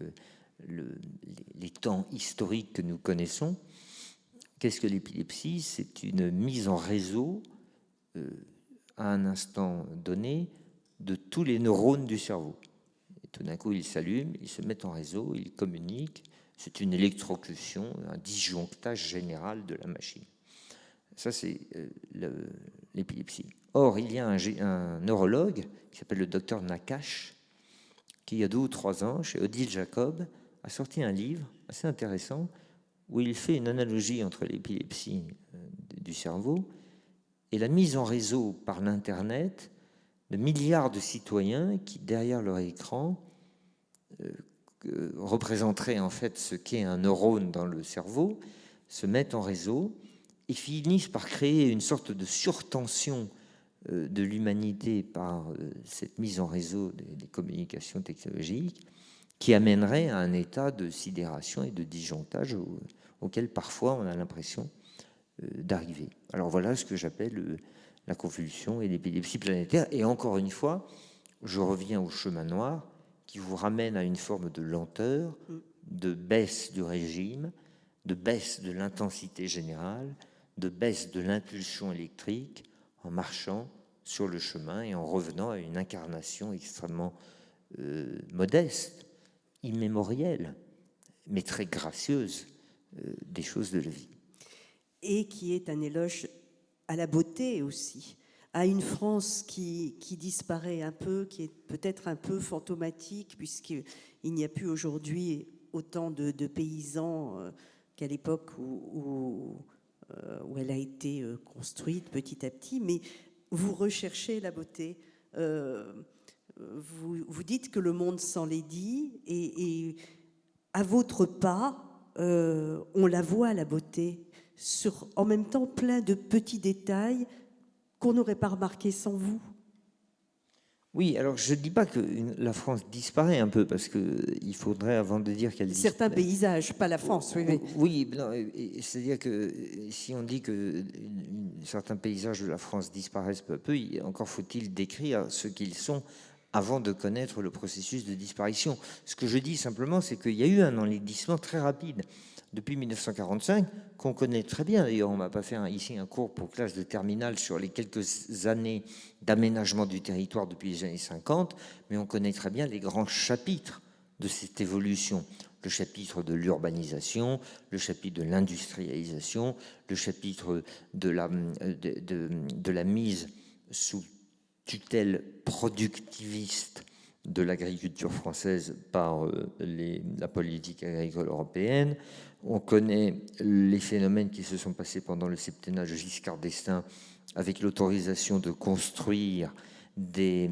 les temps historiques que nous connaissons. Qu'est-ce que l'épilepsie? C'est une mise en réseau à un instant donné de tous les neurones du cerveau. Et tout d'un coup, ils s'allument, ils se mettent en réseau, ils communiquent. C'est une électrocution, un disjonctage général de la machine. Ça, c'est l'épilepsie. Or, il y a un neurologue qui s'appelle le docteur Nakache, qui, il y a 2 ou 3 ans, chez Odile Jacob, a sorti un livre assez intéressant où il fait une analogie entre l'épilepsie du cerveau et la mise en réseau par l'Internet de milliards de citoyens qui, derrière leur écran, représenteraient en fait ce qu'est un neurone dans le cerveau, se mettent en réseau et finissent par créer une sorte de surtension de l'humanité par cette mise en réseau des communications technologiques qui amènerait à un état de sidération et de disjonctage auquel parfois on a l'impression d'arriver. Alors voilà ce que j'appelle la convulsion et l'épilepsie planétaire. Et encore une fois, je reviens au chemin noir qui vous ramène à une forme de lenteur, de baisse du régime, de baisse de l'intensité générale, de baisse de l'impulsion électrique en marchant sur le chemin et en revenant à une incarnation extrêmement modeste, immémorielle, mais très gracieuse des choses de la vie. Et qui est un éloge à la beauté aussi, à une France qui disparaît un peu, qui est peut-être un peu fantomatique, puisqu'il n'y a plus aujourd'hui autant de paysans qu'à l'époque où elle a été construite petit à petit. Mais vous recherchez la beauté. Vous dites que le monde s'enlaidit et à votre pas, on la voit, la beauté, sur en même temps plein de petits détails qu'on n'aurait pas remarqués sans vous. Oui, alors je ne dis pas que la France disparaît un peu, parce qu'il faudrait, avant de dire qu'elle disparaît... Certains paysages, pas la France, oui. Oui, c'est-à-dire que si on dit que certains paysages de la France disparaissent peu à peu, encore faut-il décrire ce qu'ils sont avant de connaître le processus de disparition. Ce que je dis simplement, c'est qu'il y a eu un enlaidissement très rapide depuis 1945, qu'on connaît très bien. D'ailleurs, on ne m'a pas fait ici un cours pour classe de terminale sur les quelques années d'aménagement du territoire depuis les années 50, mais on connaît très bien les grands chapitres de cette évolution. Le chapitre de l'urbanisation, le chapitre de l'industrialisation, le chapitre de la mise sous tutelle productiviste de l'agriculture française par la politique agricole européenne. On connaît les phénomènes qui se sont passés pendant le septennat de Giscard d'Estaing avec l'autorisation de construire des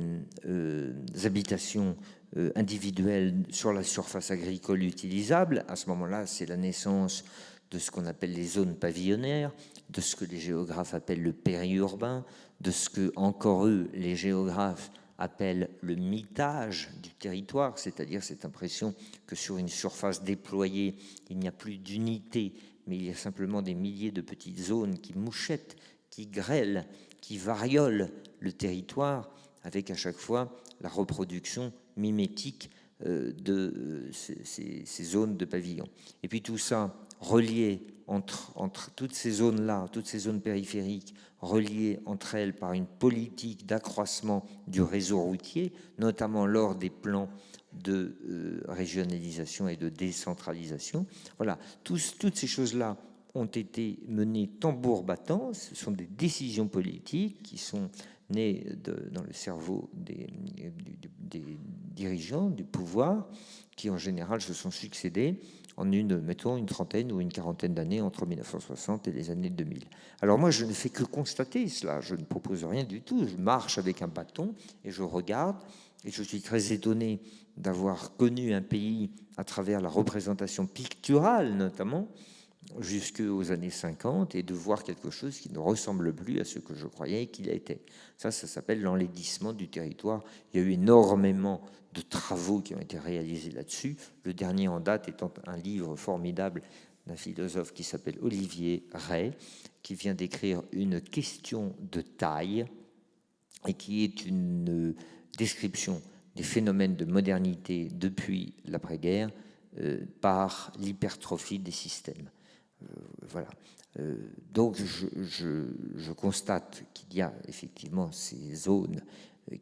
habitations individuelles sur la surface agricole utilisable. À ce moment-là, c'est la naissance de ce qu'on appelle les zones pavillonnaires, de ce que les géographes appellent le périurbain, de ce que, encore eux, les géographes appellent le mitage du territoire, c'est-à-dire cette impression que sur une surface déployée, il n'y a plus d'unité, mais il y a simplement des milliers de petites zones qui mouchettent, qui grêlent, qui variolent le territoire, avec à chaque fois la reproduction mimétique de ces zones de pavillon. Et puis tout ça relié entre toutes ces zones-là, toutes ces zones périphériques, reliées entre elles par une politique d'accroissement du réseau routier, notamment lors des plans de régionalisation et de décentralisation. Voilà, toutes ces choses-là ont été menées tambour battant. Ce sont des décisions politiques qui sont né dans le cerveau des dirigeants du pouvoir, qui en général se sont succédés en mettons, une trentaine ou une quarantaine d'années entre 1960 et les années 2000. Alors moi, je ne fais que constater cela, je ne propose rien du tout, je marche avec un bâton et je regarde, et je suis très étonné d'avoir connu un pays à travers la représentation picturale notamment, jusqu'aux années 50, et de voir quelque chose qui ne ressemble plus à ce que je croyais qu'il était. Ça s'appelle l'enlaidissement du territoire. Il y a eu énormément de travaux qui ont été réalisés là-dessus. Le dernier en date étant un livre formidable d'un philosophe qui s'appelle Olivier Rey, qui vient d'écrire une question de taille, et qui est une description des phénomènes de modernité depuis l'après-guerre par l'hypertrophie des systèmes. Voilà. Donc je constate qu'il y a effectivement ces zones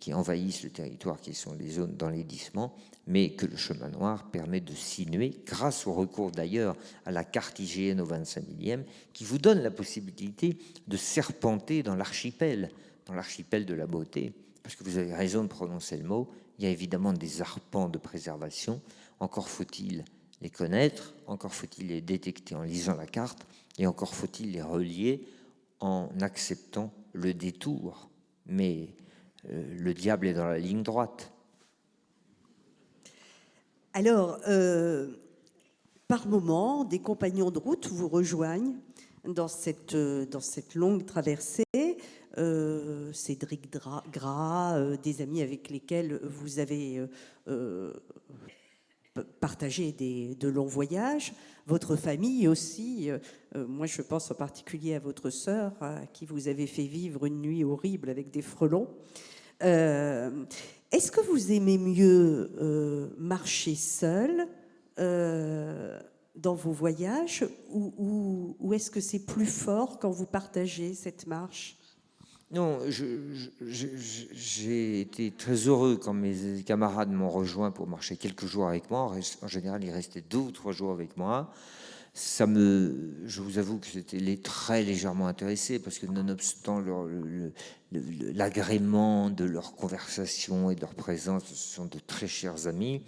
qui envahissent le territoire, qui sont les zones d'enlaidissement, mais que le chemin noir permet de sinuer, grâce au recours d'ailleurs à la carte IGN au 25 millième, qui vous donne la possibilité de serpenter dans l'archipel de la beauté, parce que vous avez raison de prononcer le mot, il y a évidemment des arpents de préservation, encore faut-il les connaître, encore faut-il les détecter en lisant la carte, et encore faut-il les relier en acceptant le détour. Mais le diable est dans la ligne droite. Alors, par moment, des compagnons de route vous rejoignent dans cette longue traversée. Cédric Gras, des amis avec lesquels vous avez partagé de longs voyages, votre famille aussi. Moi, je pense en particulier à votre sœur, à qui vous avez fait vivre une nuit horrible avec des frelons. Est-ce que vous aimez mieux marcher seul dans vos voyages, ou est-ce que c'est plus fort quand vous partagez cette marche ? Non, j'ai été très heureux quand mes camarades m'ont rejoint pour marcher quelques jours avec moi. En général, ils restaient 2 ou 3 jours avec moi. Je vous avoue que j'étais très légèrement intéressé, parce que nonobstant l'agrément de leur conversation et de leur présence, ce sont de très chers amis.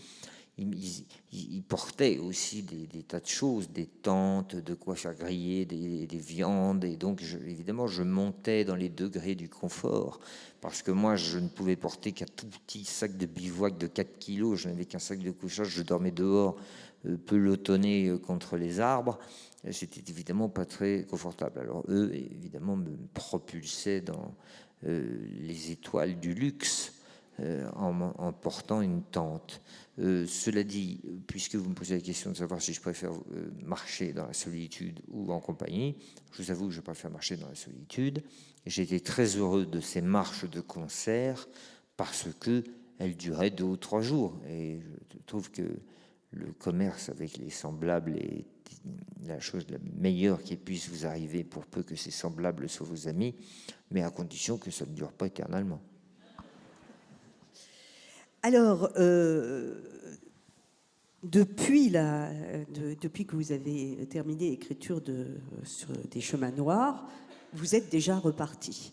Ils portaient aussi des tas de choses, des tentes, de quoi faire griller, des viandes, et donc évidemment je montais dans les degrés du confort, parce que moi je ne pouvais porter qu'un tout petit sac de bivouac de 4 kilos, je n'avais qu'un sac de couchage, je dormais dehors, pelotonné contre les arbres, c'était évidemment pas très confortable. Alors eux évidemment me propulsaient dans les étoiles du luxe, en portant une tente. Cela dit, puisque vous me posez la question de savoir si je préfère marcher dans la solitude ou en compagnie, je vous avoue que je préfère marcher dans la solitude. Et j'ai été très heureux de ces marches de concert, parce qu'elles duraient 2 ou 3 jours. Et je trouve que le commerce avec les semblables est la chose la meilleure qui puisse vous arriver, pour peu que ces semblables soient vos amis, mais à condition que ça ne dure pas éternellement. Alors, depuis que vous avez terminé l'écriture sur des chemins noirs, vous êtes déjà reparti.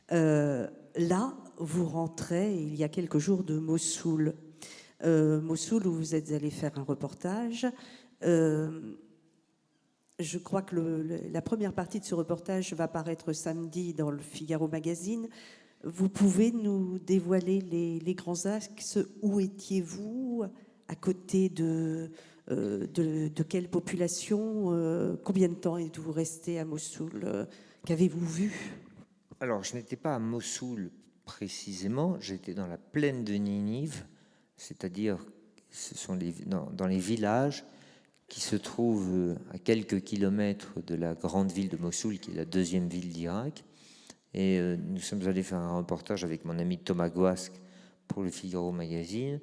Là, vous rentrez il y a quelques jours de Mossoul. Mossoul, où vous êtes allé faire un reportage. Je crois que la première partie de ce reportage va paraître samedi dans le Figaro Magazine. Vous pouvez nous dévoiler les grands axes? Où étiez-vous? À côté de quelle population? Combien de temps êtes-vous resté à Mossoul? Qu'avez-vous vu? Alors, je n'étais pas à Mossoul précisément, j'étais dans la plaine de Ninive, c'est-à-dire ce sont dans les villages qui se trouvent à quelques kilomètres de la grande ville de Mossoul, qui est la 2e ville d'Irak. Et nous sommes allés faire un reportage avec mon ami Thomas Guasque pour le Figaro Magazine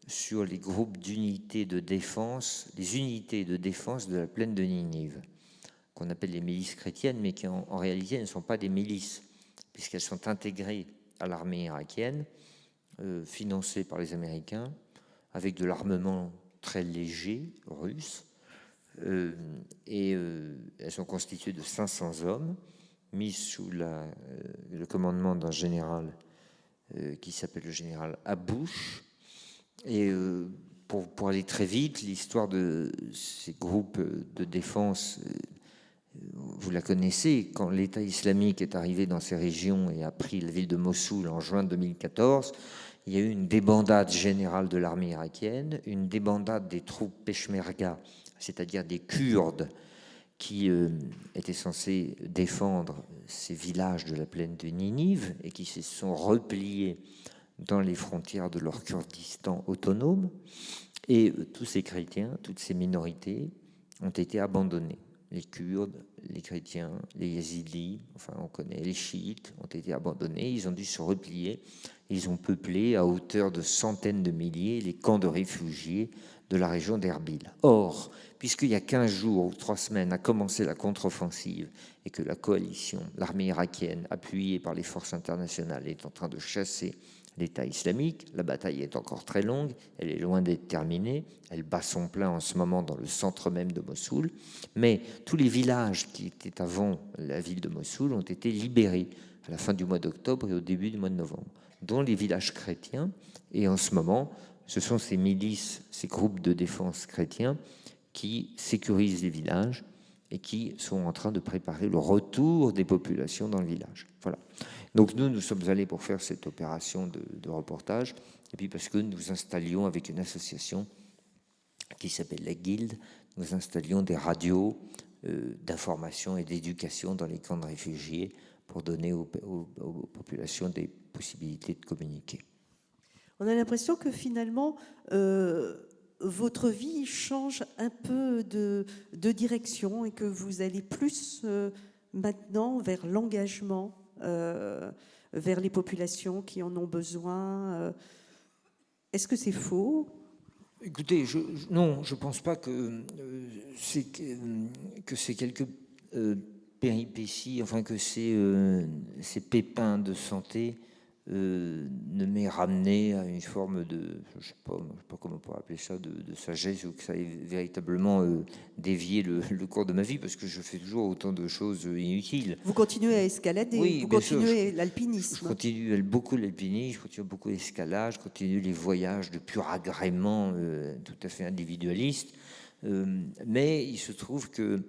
sur les groupes d'unités de défense, les unités de défense de la plaine de Ninive, qu'on appelle les milices chrétiennes, mais qui en réalité ne sont pas des milices, puisqu'elles sont intégrées à l'armée irakienne, financées par les Américains, avec de l'armement très léger russe, et elles sont constituées de 500 hommes, mise sous le commandement d'un général qui s'appelle le général Abouche. Et pour aller très vite, l'histoire de ces groupes de défense, vous la connaissez. Quand l'État islamique est arrivé dans ces régions et a pris la ville de Mossoul en juin 2014, il y a eu une débandade générale de l'armée irakienne, une débandade des troupes Peshmerga, c'est-à-dire des Kurdes qui étaient censés défendre ces villages de la plaine de Ninive et qui se sont repliés dans les frontières de leur Kurdistan autonome. Et tous ces chrétiens, toutes ces minorités ont été abandonnés. Les Kurdes, les chrétiens, les Yazidis, enfin on connaît, les chiites ont été abandonnés, ils ont dû se replier, ils ont peuplé à hauteur de centaines de milliers les camps de réfugiés de la région d'Erbil. Or, puisqu'il y a 15 jours ou 3 semaines a commencé la contre-offensive et que la coalition, l'armée irakienne, appuyée par les forces internationales, est en train de chasser l'État islamique, la bataille est encore très longue, elle est loin d'être terminée, elle bat son plein en ce moment dans le centre même de Mossoul, mais tous les villages qui étaient avant la ville de Mossoul ont été libérés à la fin du mois d'octobre et au début du mois de novembre, dont les villages chrétiens, et en ce moment, ce sont ces milices, ces groupes de défense chrétiens qui sécurisent les villages et qui sont en train de préparer le retour des populations dans le village. Voilà. Donc nous sommes allés pour faire cette opération de reportage, et puis parce que nous installions avec une association qui s'appelle la Guilde, nous installions des radios d'information et d'éducation dans les camps de réfugiés pour donner aux populations des possibilités de communiquer. On a l'impression que finalement, votre vie change un peu de direction et que vous allez plus maintenant vers l'engagement, vers les populations qui en ont besoin. Est-ce que c'est faux ? Écoutez, non, je ne pense pas que c'est quelques péripéties, enfin que ces pépins de santé ne m'aient ramené à une forme de, je ne sais pas comment on pourrait appeler ça, de sagesse, ou que ça ait véritablement dévié le cours de ma vie, parce que je fais toujours autant de choses inutiles. Vous continuez à escalader, oui, vous continuez l'alpinisme. Je continue beaucoup l'alpinisme, je continue beaucoup l'escalade, je continue les voyages de pur agrément tout à fait individualiste. Mais il se trouve que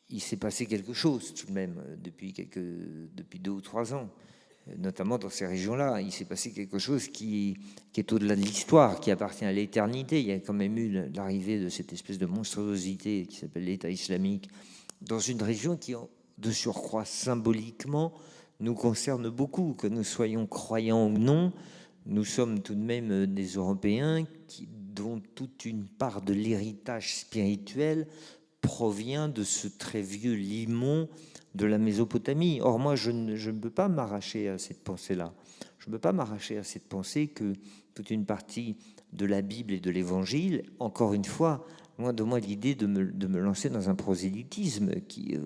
il s'est passé quelque chose tout de même depuis 2 ou 3 ans. Notamment dans ces régions-là, il s'est passé quelque chose qui est au-delà de l'histoire, qui appartient à l'éternité. Il y a quand même eu l'arrivée de cette espèce de monstruosité qui s'appelle l'État islamique dans une région qui, de surcroît symboliquement, nous concerne beaucoup. Que nous soyons croyants ou non, nous sommes tout de même des Européens dont toute une part de l'héritage spirituel provient de ce très vieux limon de la Mésopotamie. Or, moi, je ne peux pas m'arracher à cette pensée-là. Je ne peux pas m'arracher à cette pensée que toute une partie de la Bible et de l'Évangile, encore une fois, loin de moi l'idée de me lancer dans un prosélytisme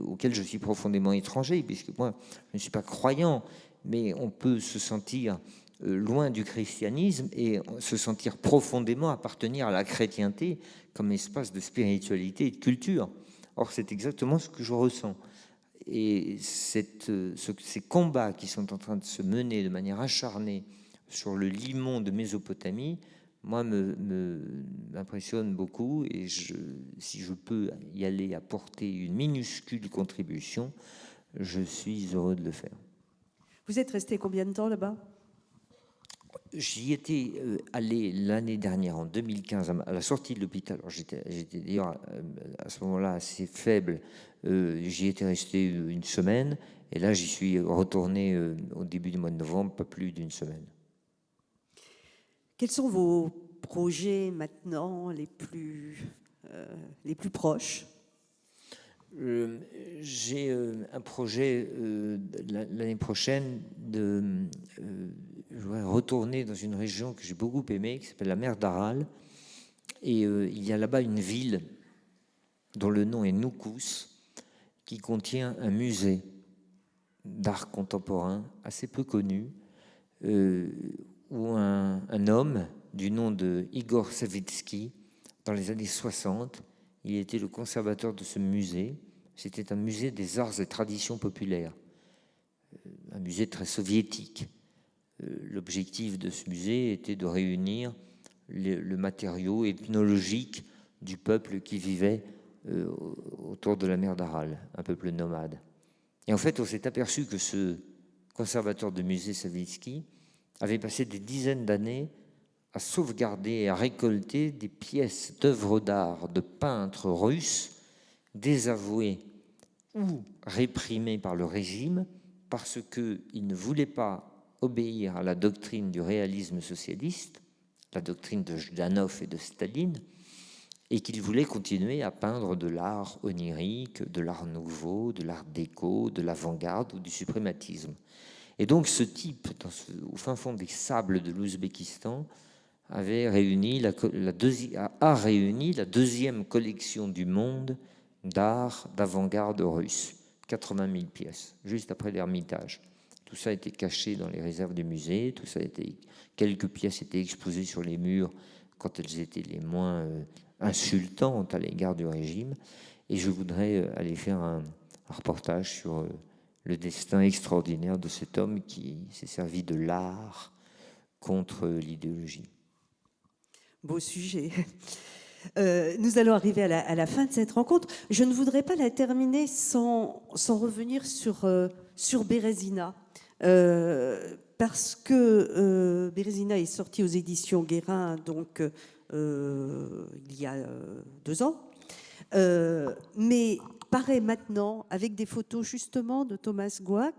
auquel je suis profondément étranger, puisque moi, je ne suis pas croyant, mais on peut se sentir loin du christianisme et se sentir profondément appartenir à la chrétienté comme espace de spiritualité et de culture. Or, c'est exactement ce que je ressens. Et ces combats qui sont en train de se mener de manière acharnée sur le limon de Mésopotamie, moi, m'impressionne beaucoup. Et si je peux y aller apporter une minuscule contribution, je suis heureux de le faire. Vous êtes resté combien de temps là-bas ? J'y étais allé l'année dernière, en 2015, à la sortie de l'hôpital. Alors j'étais d'ailleurs à ce moment-là assez faible. J'y étais resté une semaine. Et là, j'y suis retourné au début du mois de novembre, pas plus d'une semaine. Quels sont vos projets maintenant les plus proches ? J'ai un projet l'année prochaine je voudrais retourner dans une région que j'ai beaucoup aimée, qui s'appelle la mer d'Aral. Et il y a là-bas une ville dont le nom est Noukous, qui contient un musée d'art contemporain assez peu connu, où un homme du nom de Igor Savitsky, dans les années 60, il était le conservateur de ce musée. c'était un musée des arts et traditions populaires, un musée très soviétique. L'objectif de ce musée était de réunir le matériau ethnologique du peuple qui vivait autour de la mer d'Aral, un peuple nomade. Et en fait, on s'est aperçu que ce conservateur de musée Savitsky avait passé des dizaines d'années à sauvegarder et à récolter des pièces d'œuvres d'art de peintres russes désavoués ou réprimés par le régime parce qu'ils ne voulaient pas obéir à la doctrine du réalisme socialiste, la doctrine de Jdanov et de Staline, et qu'ils voulaient continuer à peindre de l'art onirique, de l'art nouveau, de l'art déco, de l'avant-garde ou du suprématisme. Et donc ce type, au fin fond des sables de l'Ouzbékistan, a réuni la deuxième collection du monde d'art d'avant-garde russe, 80 000 pièces, juste après l'Ermitage. Tout ça a été caché dans les réserves du musée, quelques pièces étaient exposées sur les murs quand elles étaient les moins insultantes à l'égard du régime. Et je voudrais aller faire un reportage sur le destin extraordinaire de cet homme qui s'est servi de l'art contre l'idéologie. Beau sujet. Nous allons arriver à la fin de cette rencontre. Je ne voudrais pas la terminer sans revenir sur Bérésina. Parce que Bérésina est sorti aux éditions Guérin donc, il y a 2 ans. Mais paraît maintenant, avec des photos justement de Thomas Gouac,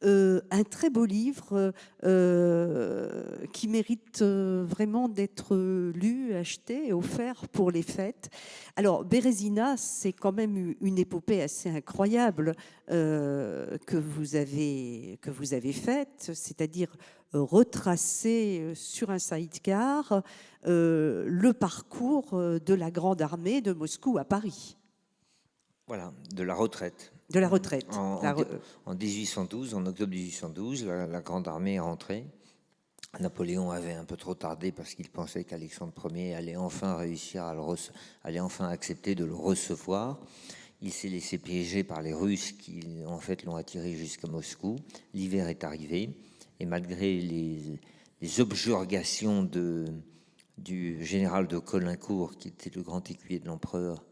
un très beau livre qui mérite vraiment d'être lu, acheté et offert pour les fêtes. Alors, Bérésina, c'est quand même une épopée assez incroyable que vous avez faite, c'est-à-dire retracer sur un sidecar le parcours de la Grande Armée de Moscou à Paris. Voilà, de la retraite. De la retraite. En 1812, en octobre 1812, la Grande Armée est rentrée. Napoléon avait un peu trop tardé parce qu'il pensait qu'Alexandre Ier allait enfin réussir allait enfin accepter de le recevoir. Il s'est laissé piéger par les Russes qui, en fait, l'ont attiré jusqu'à Moscou. L'hiver est arrivé et malgré les objurgations du général de Caulaincourt, qui était le grand écuyer de l'empereur,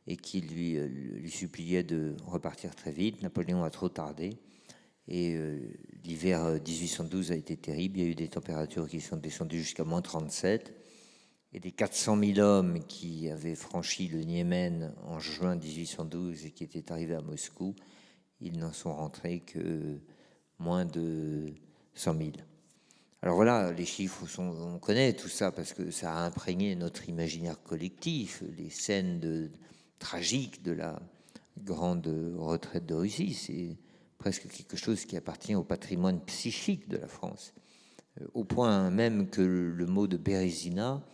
et qui lui suppliait de repartir très vite. Napoléon a trop tardé. Et l'hiver 1812 a été terrible. Il y a eu des températures qui sont descendues jusqu'à moins 37. Et des 400 000 hommes qui avaient franchi le Niémen en juin 1812 et qui étaient arrivés à Moscou, ils n'en sont rentrés que moins de 100 000. Alors voilà, les chiffres, on connaît tout ça parce que ça a imprégné notre imaginaire collectif. Les scènes tragiques de la grande retraite de Russie, c'est presque quelque chose qui appartient au patrimoine psychique de la France, au point même que le mot de Bérésina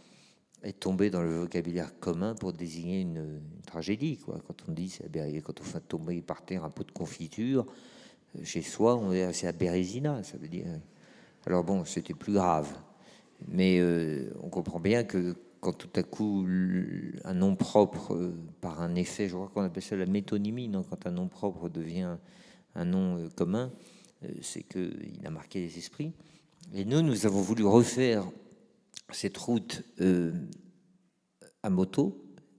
est tombé dans le vocabulaire commun pour désigner une tragédie, quoi. Quand on dit quand on fait tomber par terre un pot de confiture chez soi, on est c'est à Bérésina, ça veut dire. Alors bon, c'était plus grave, mais on comprend bien que quand tout à coup un nom propre, par un effet, je crois qu'on appelle ça la métonymie, non, quand un nom propre devient un nom commun, c'est qu'il a marqué les esprits. Et nous avons voulu refaire cette route à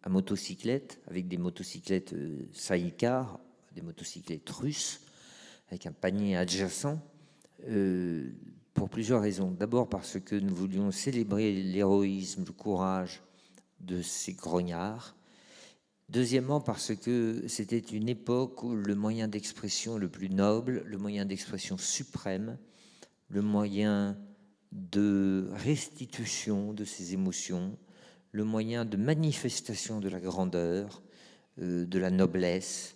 motocyclette, avec des motocyclettes sidecar, des motocyclettes russes, avec un panier adjacent, pour plusieurs raisons. D'abord parce que nous voulions célébrer l'héroïsme, le courage de ces grognards. Deuxièmement parce que c'était une époque où le moyen d'expression le plus noble, le moyen d'expression suprême, le moyen de restitution de ses émotions, le moyen de manifestation de la grandeur, de la noblesse,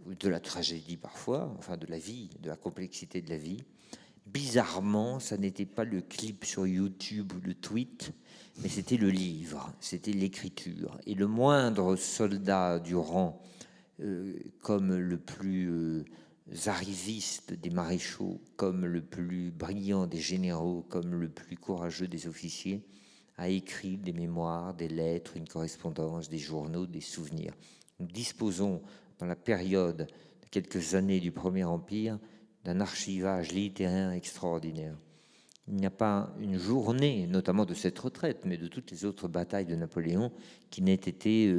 de la tragédie parfois, enfin de la vie, de la complexité de la vie. Bizarrement, ça n'était pas le clip sur YouTube ou le tweet, mais c'était le livre, c'était l'écriture. Et le moindre soldat du rang, comme le plus arriviste des maréchaux, comme le plus brillant des généraux, comme le plus courageux des officiers, a écrit des mémoires, des lettres, une correspondance, des journaux, des souvenirs. Nous disposons dans la période de quelques années du Premier Empire, d'un archivage littéraire extraordinaire. Il n'y a pas une journée, notamment de cette retraite, mais de toutes les autres batailles de Napoléon, qui n'ait été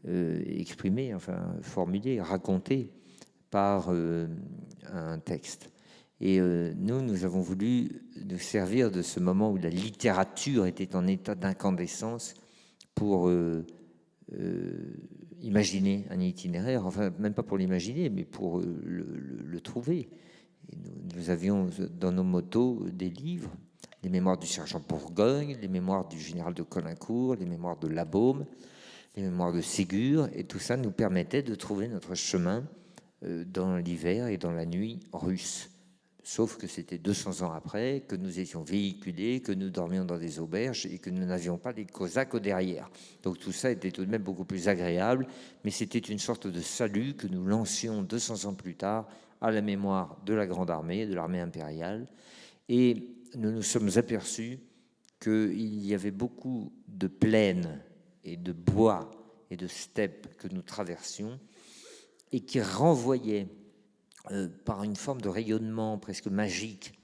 exprimée, enfin formulée, racontée par un texte. Et nous avons voulu nous servir de ce moment où la littérature était en état d'incandescence pour imaginer un itinéraire, enfin même pas pour l'imaginer, mais pour le trouver. Et nous avions dans nos motos des livres, les mémoires du sergent Bourgogne, les mémoires du général de Caulaincourt, les mémoires de Labaume, les mémoires de Ségur, et tout ça nous permettait de trouver notre chemin dans l'hiver et dans la nuit russe. Sauf que c'était 200 ans après, que nous étions véhiculés, que nous dormions dans des auberges et que nous n'avions pas les Cosaques au derrière. Donc tout ça était tout de même beaucoup plus agréable, mais c'était une sorte de salut que nous lancions 200 ans plus tard à la mémoire de la Grande Armée, de l'armée impériale. Et nous nous sommes aperçus qu'il y avait beaucoup de plaines et de bois et de steppes que nous traversions et qui renvoyaient par une forme de rayonnement presque magique,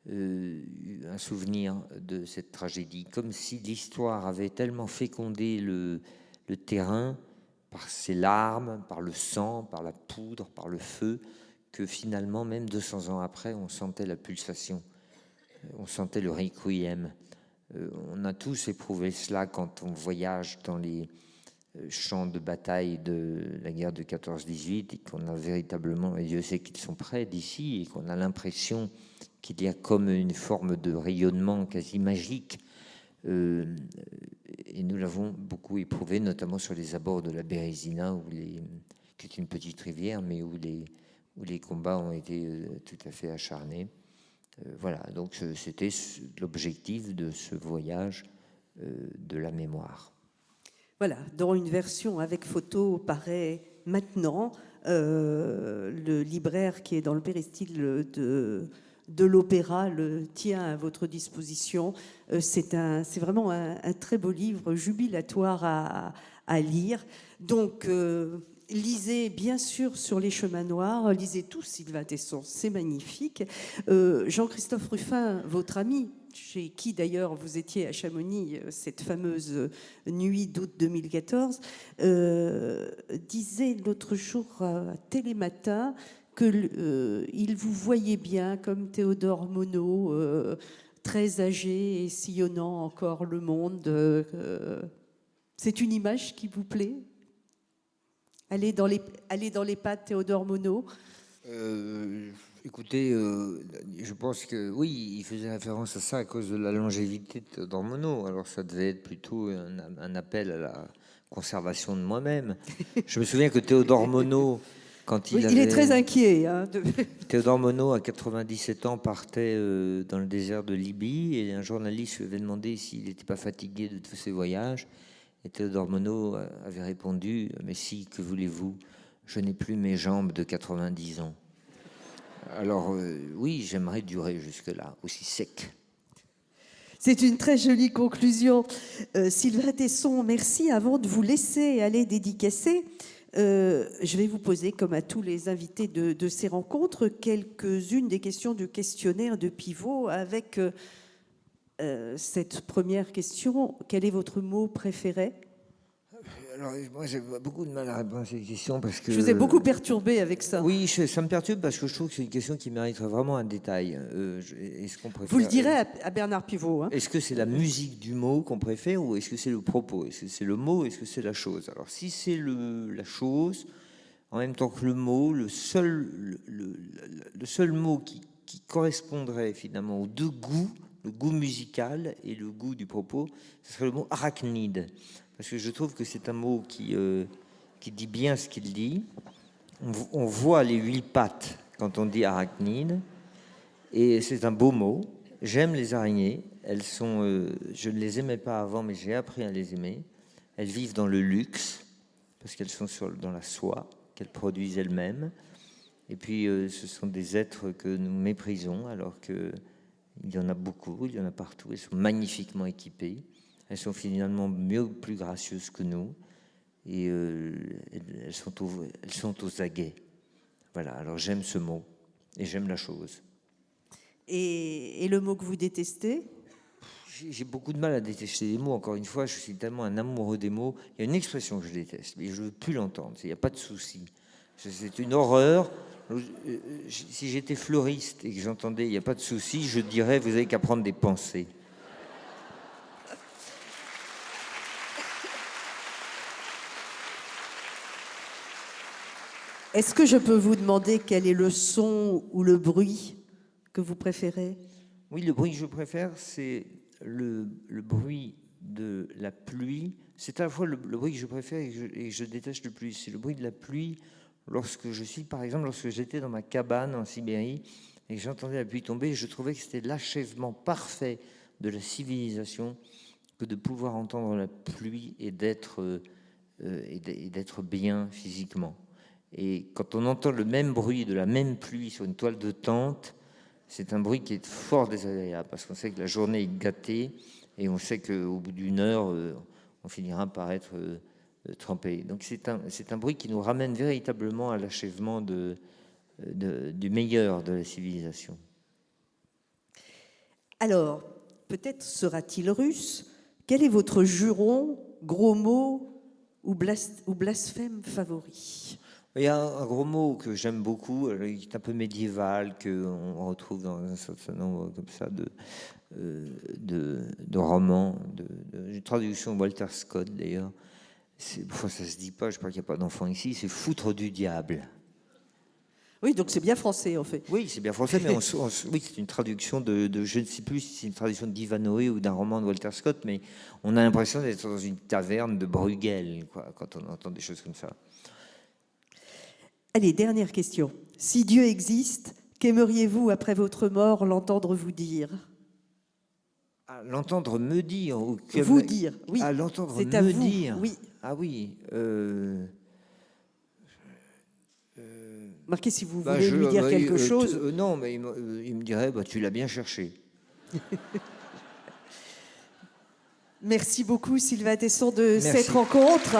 un souvenir de cette tragédie, comme si l'histoire avait tellement fécondé le terrain par ses larmes, par le sang, par la poudre, par le feu, que finalement, même 200 ans après, on sentait la pulsation, on sentait le requiem. On a tous éprouvé cela quand on voyage dans les champs de bataille de la guerre de 14-18 et qu'on a véritablement, et Dieu sait qu'ils sont près d'ici, et qu'on a l'impression qu'il y a comme une forme de rayonnement quasi magique. Et nous l'avons beaucoup éprouvé, notamment sur les abords de la Bérésina, qui est une petite rivière, mais où les combats ont été tout à fait acharnés. Voilà, donc c'était l'objectif de ce voyage de la mémoire. Voilà, dont une version avec photo paraît maintenant. Le libraire qui est dans le péristyle de l'Opéra le tient à votre disposition. C'est vraiment un très beau livre, jubilatoire à lire. Donc, lisez bien sûr Sur les chemins noirs, lisez tous Sylvain Tesson, c'est magnifique. Jean-Christophe Ruffin, votre ami, chez qui d'ailleurs vous étiez à Chamonix cette fameuse nuit d'août 2014, disait l'autre jour à Télématin qu'il vous voyait bien comme Théodore Monod, très âgé et sillonnant encore le monde. C'est une image qui vous plaît ? Aller dans les pas de Théodore Monod. Écoutez, je pense que oui, il faisait référence à ça à cause de la longévité de Théodore Monod. Alors ça devait être plutôt un appel à la conservation de moi-même. Je me souviens que Théodore Monod, quand il est très inquiet. Hein, Théodore Monod, à 97 ans, partait dans le désert de Libye et un journaliste lui avait demandé s'il n'était pas fatigué de tous ses voyages. Et Théodore Monod avait répondu « Mais si, que voulez-vous ? Je n'ai plus mes jambes de 90 ans. » Alors oui, j'aimerais durer jusque-là, aussi sec. C'est une très jolie conclusion. Sylvain Tesson, merci. Avant de vous laisser aller dédicacer, je vais vous poser, comme à tous les invités de ces rencontres, quelques-unes des questions du questionnaire de pivot avec cette première question. Quel est votre mot préféré ? Alors, moi, j'ai beaucoup de mal à répondre à cette question parce que... Je vous ai beaucoup perturbé avec ça. Oui, ça me perturbe parce que je trouve que c'est une question qui mériterait vraiment un détail. Est-ce qu'on préfère... Vous le direz à Bernard Pivot. Hein. Est-ce que c'est la musique du mot qu'on préfère ou est-ce que c'est le propos ? Est-ce que c'est le mot ? Est-ce que c'est la chose ? Alors, si c'est la chose, en même temps que le mot, le seul mot qui correspondrait finalement aux deux goûts, le goût musical et le goût du propos, ce serait le mot arachnide. Parce que je trouve que c'est un mot qui dit bien ce qu'il dit. On voit les 8 pattes quand on dit arachnide, et c'est un beau mot. J'aime les araignées. Elles sont, je ne les aimais pas avant, mais j'ai appris à les aimer. Elles vivent dans le luxe, parce qu'elles sont dans la soie qu'elles produisent elles-mêmes. Et puis, ce sont des êtres que nous méprisons, alors qu'il y en a beaucoup, il y en a partout. Elles sont magnifiquement équipées. Elles sont finalement plus gracieuses que nous. et elles sont aux aguets. Voilà, alors j'aime ce mot et j'aime la chose. Et le mot que vous détestez? J'ai beaucoup de mal à détester les mots. Encore une fois, je suis tellement un amoureux des mots. Il y a une expression que je déteste, mais je ne veux plus l'entendre. Il n'y a pas de souci. C'est une horreur. Si j'étais fleuriste et que j'entendais il n'y a pas de souci, je dirais vous n'avez qu'à prendre des pensées. Est-ce que je peux vous demander quel est le son ou le bruit que vous préférez? Oui, le bruit que je préfère, c'est le bruit de la pluie. C'est à la fois le bruit que je préfère et que je déteste le plus. C'est le bruit de la pluie lorsque je suis, par exemple, lorsque j'étais dans ma cabane en Sibérie et que j'entendais la pluie tomber, je trouvais que c'était l'achèvement parfait de la civilisation que de pouvoir entendre la pluie et d'être bien physiquement. Et quand on entend le même bruit de la même pluie sur une toile de tente, c'est un bruit qui est fort désagréable parce qu'on sait que la journée est gâtée et on sait qu'au bout d'une heure, on finira par être trempé. Donc c'est un bruit qui nous ramène véritablement à l'achèvement du meilleur de la civilisation. Alors, peut-être sera-t-il russe. Quel est votre juron, gros mot ou blasphème favori? Il y a un gros mot que j'aime beaucoup, qui est un peu médiéval, qu'on retrouve dans un certain nombre comme ça de romans, une traduction de Walter Scott d'ailleurs. Ça se dit pas, je crois qu'il n'y a pas d'enfant ici, c'est foutre du diable. Oui, donc c'est bien français en fait. Oui, c'est bien français, mais oui, c'est une traduction je ne sais plus si c'est une traduction d'Ivanhoé ou d'un roman de Walter Scott, mais on a l'impression d'être dans une taverne de Bruegel, quoi, quand on entend des choses comme ça. Allez, dernière question. Si Dieu existe, qu'aimeriez-vous après votre mort l'entendre vous dire? L'entendre me dire ou Vous dire, oui. l'entendre C'est à me vous, dire. oui. Ah oui. Marquez si vous voulez lui dire quelque chose. Non, mais il me dirait tu l'as bien cherché. Merci beaucoup Sylvain Tesson de Merci. cette rencontre.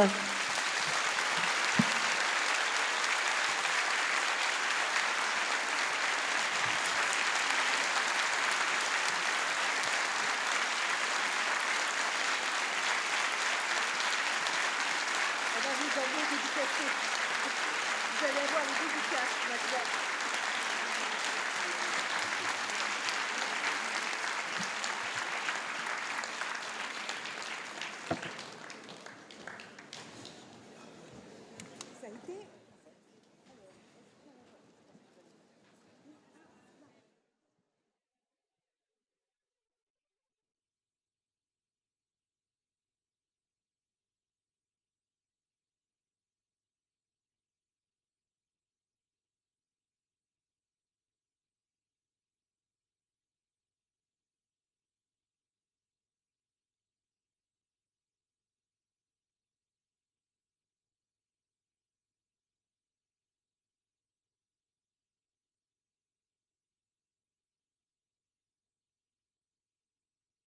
Vous allez avoir les dédicaces maintenant. Ça a été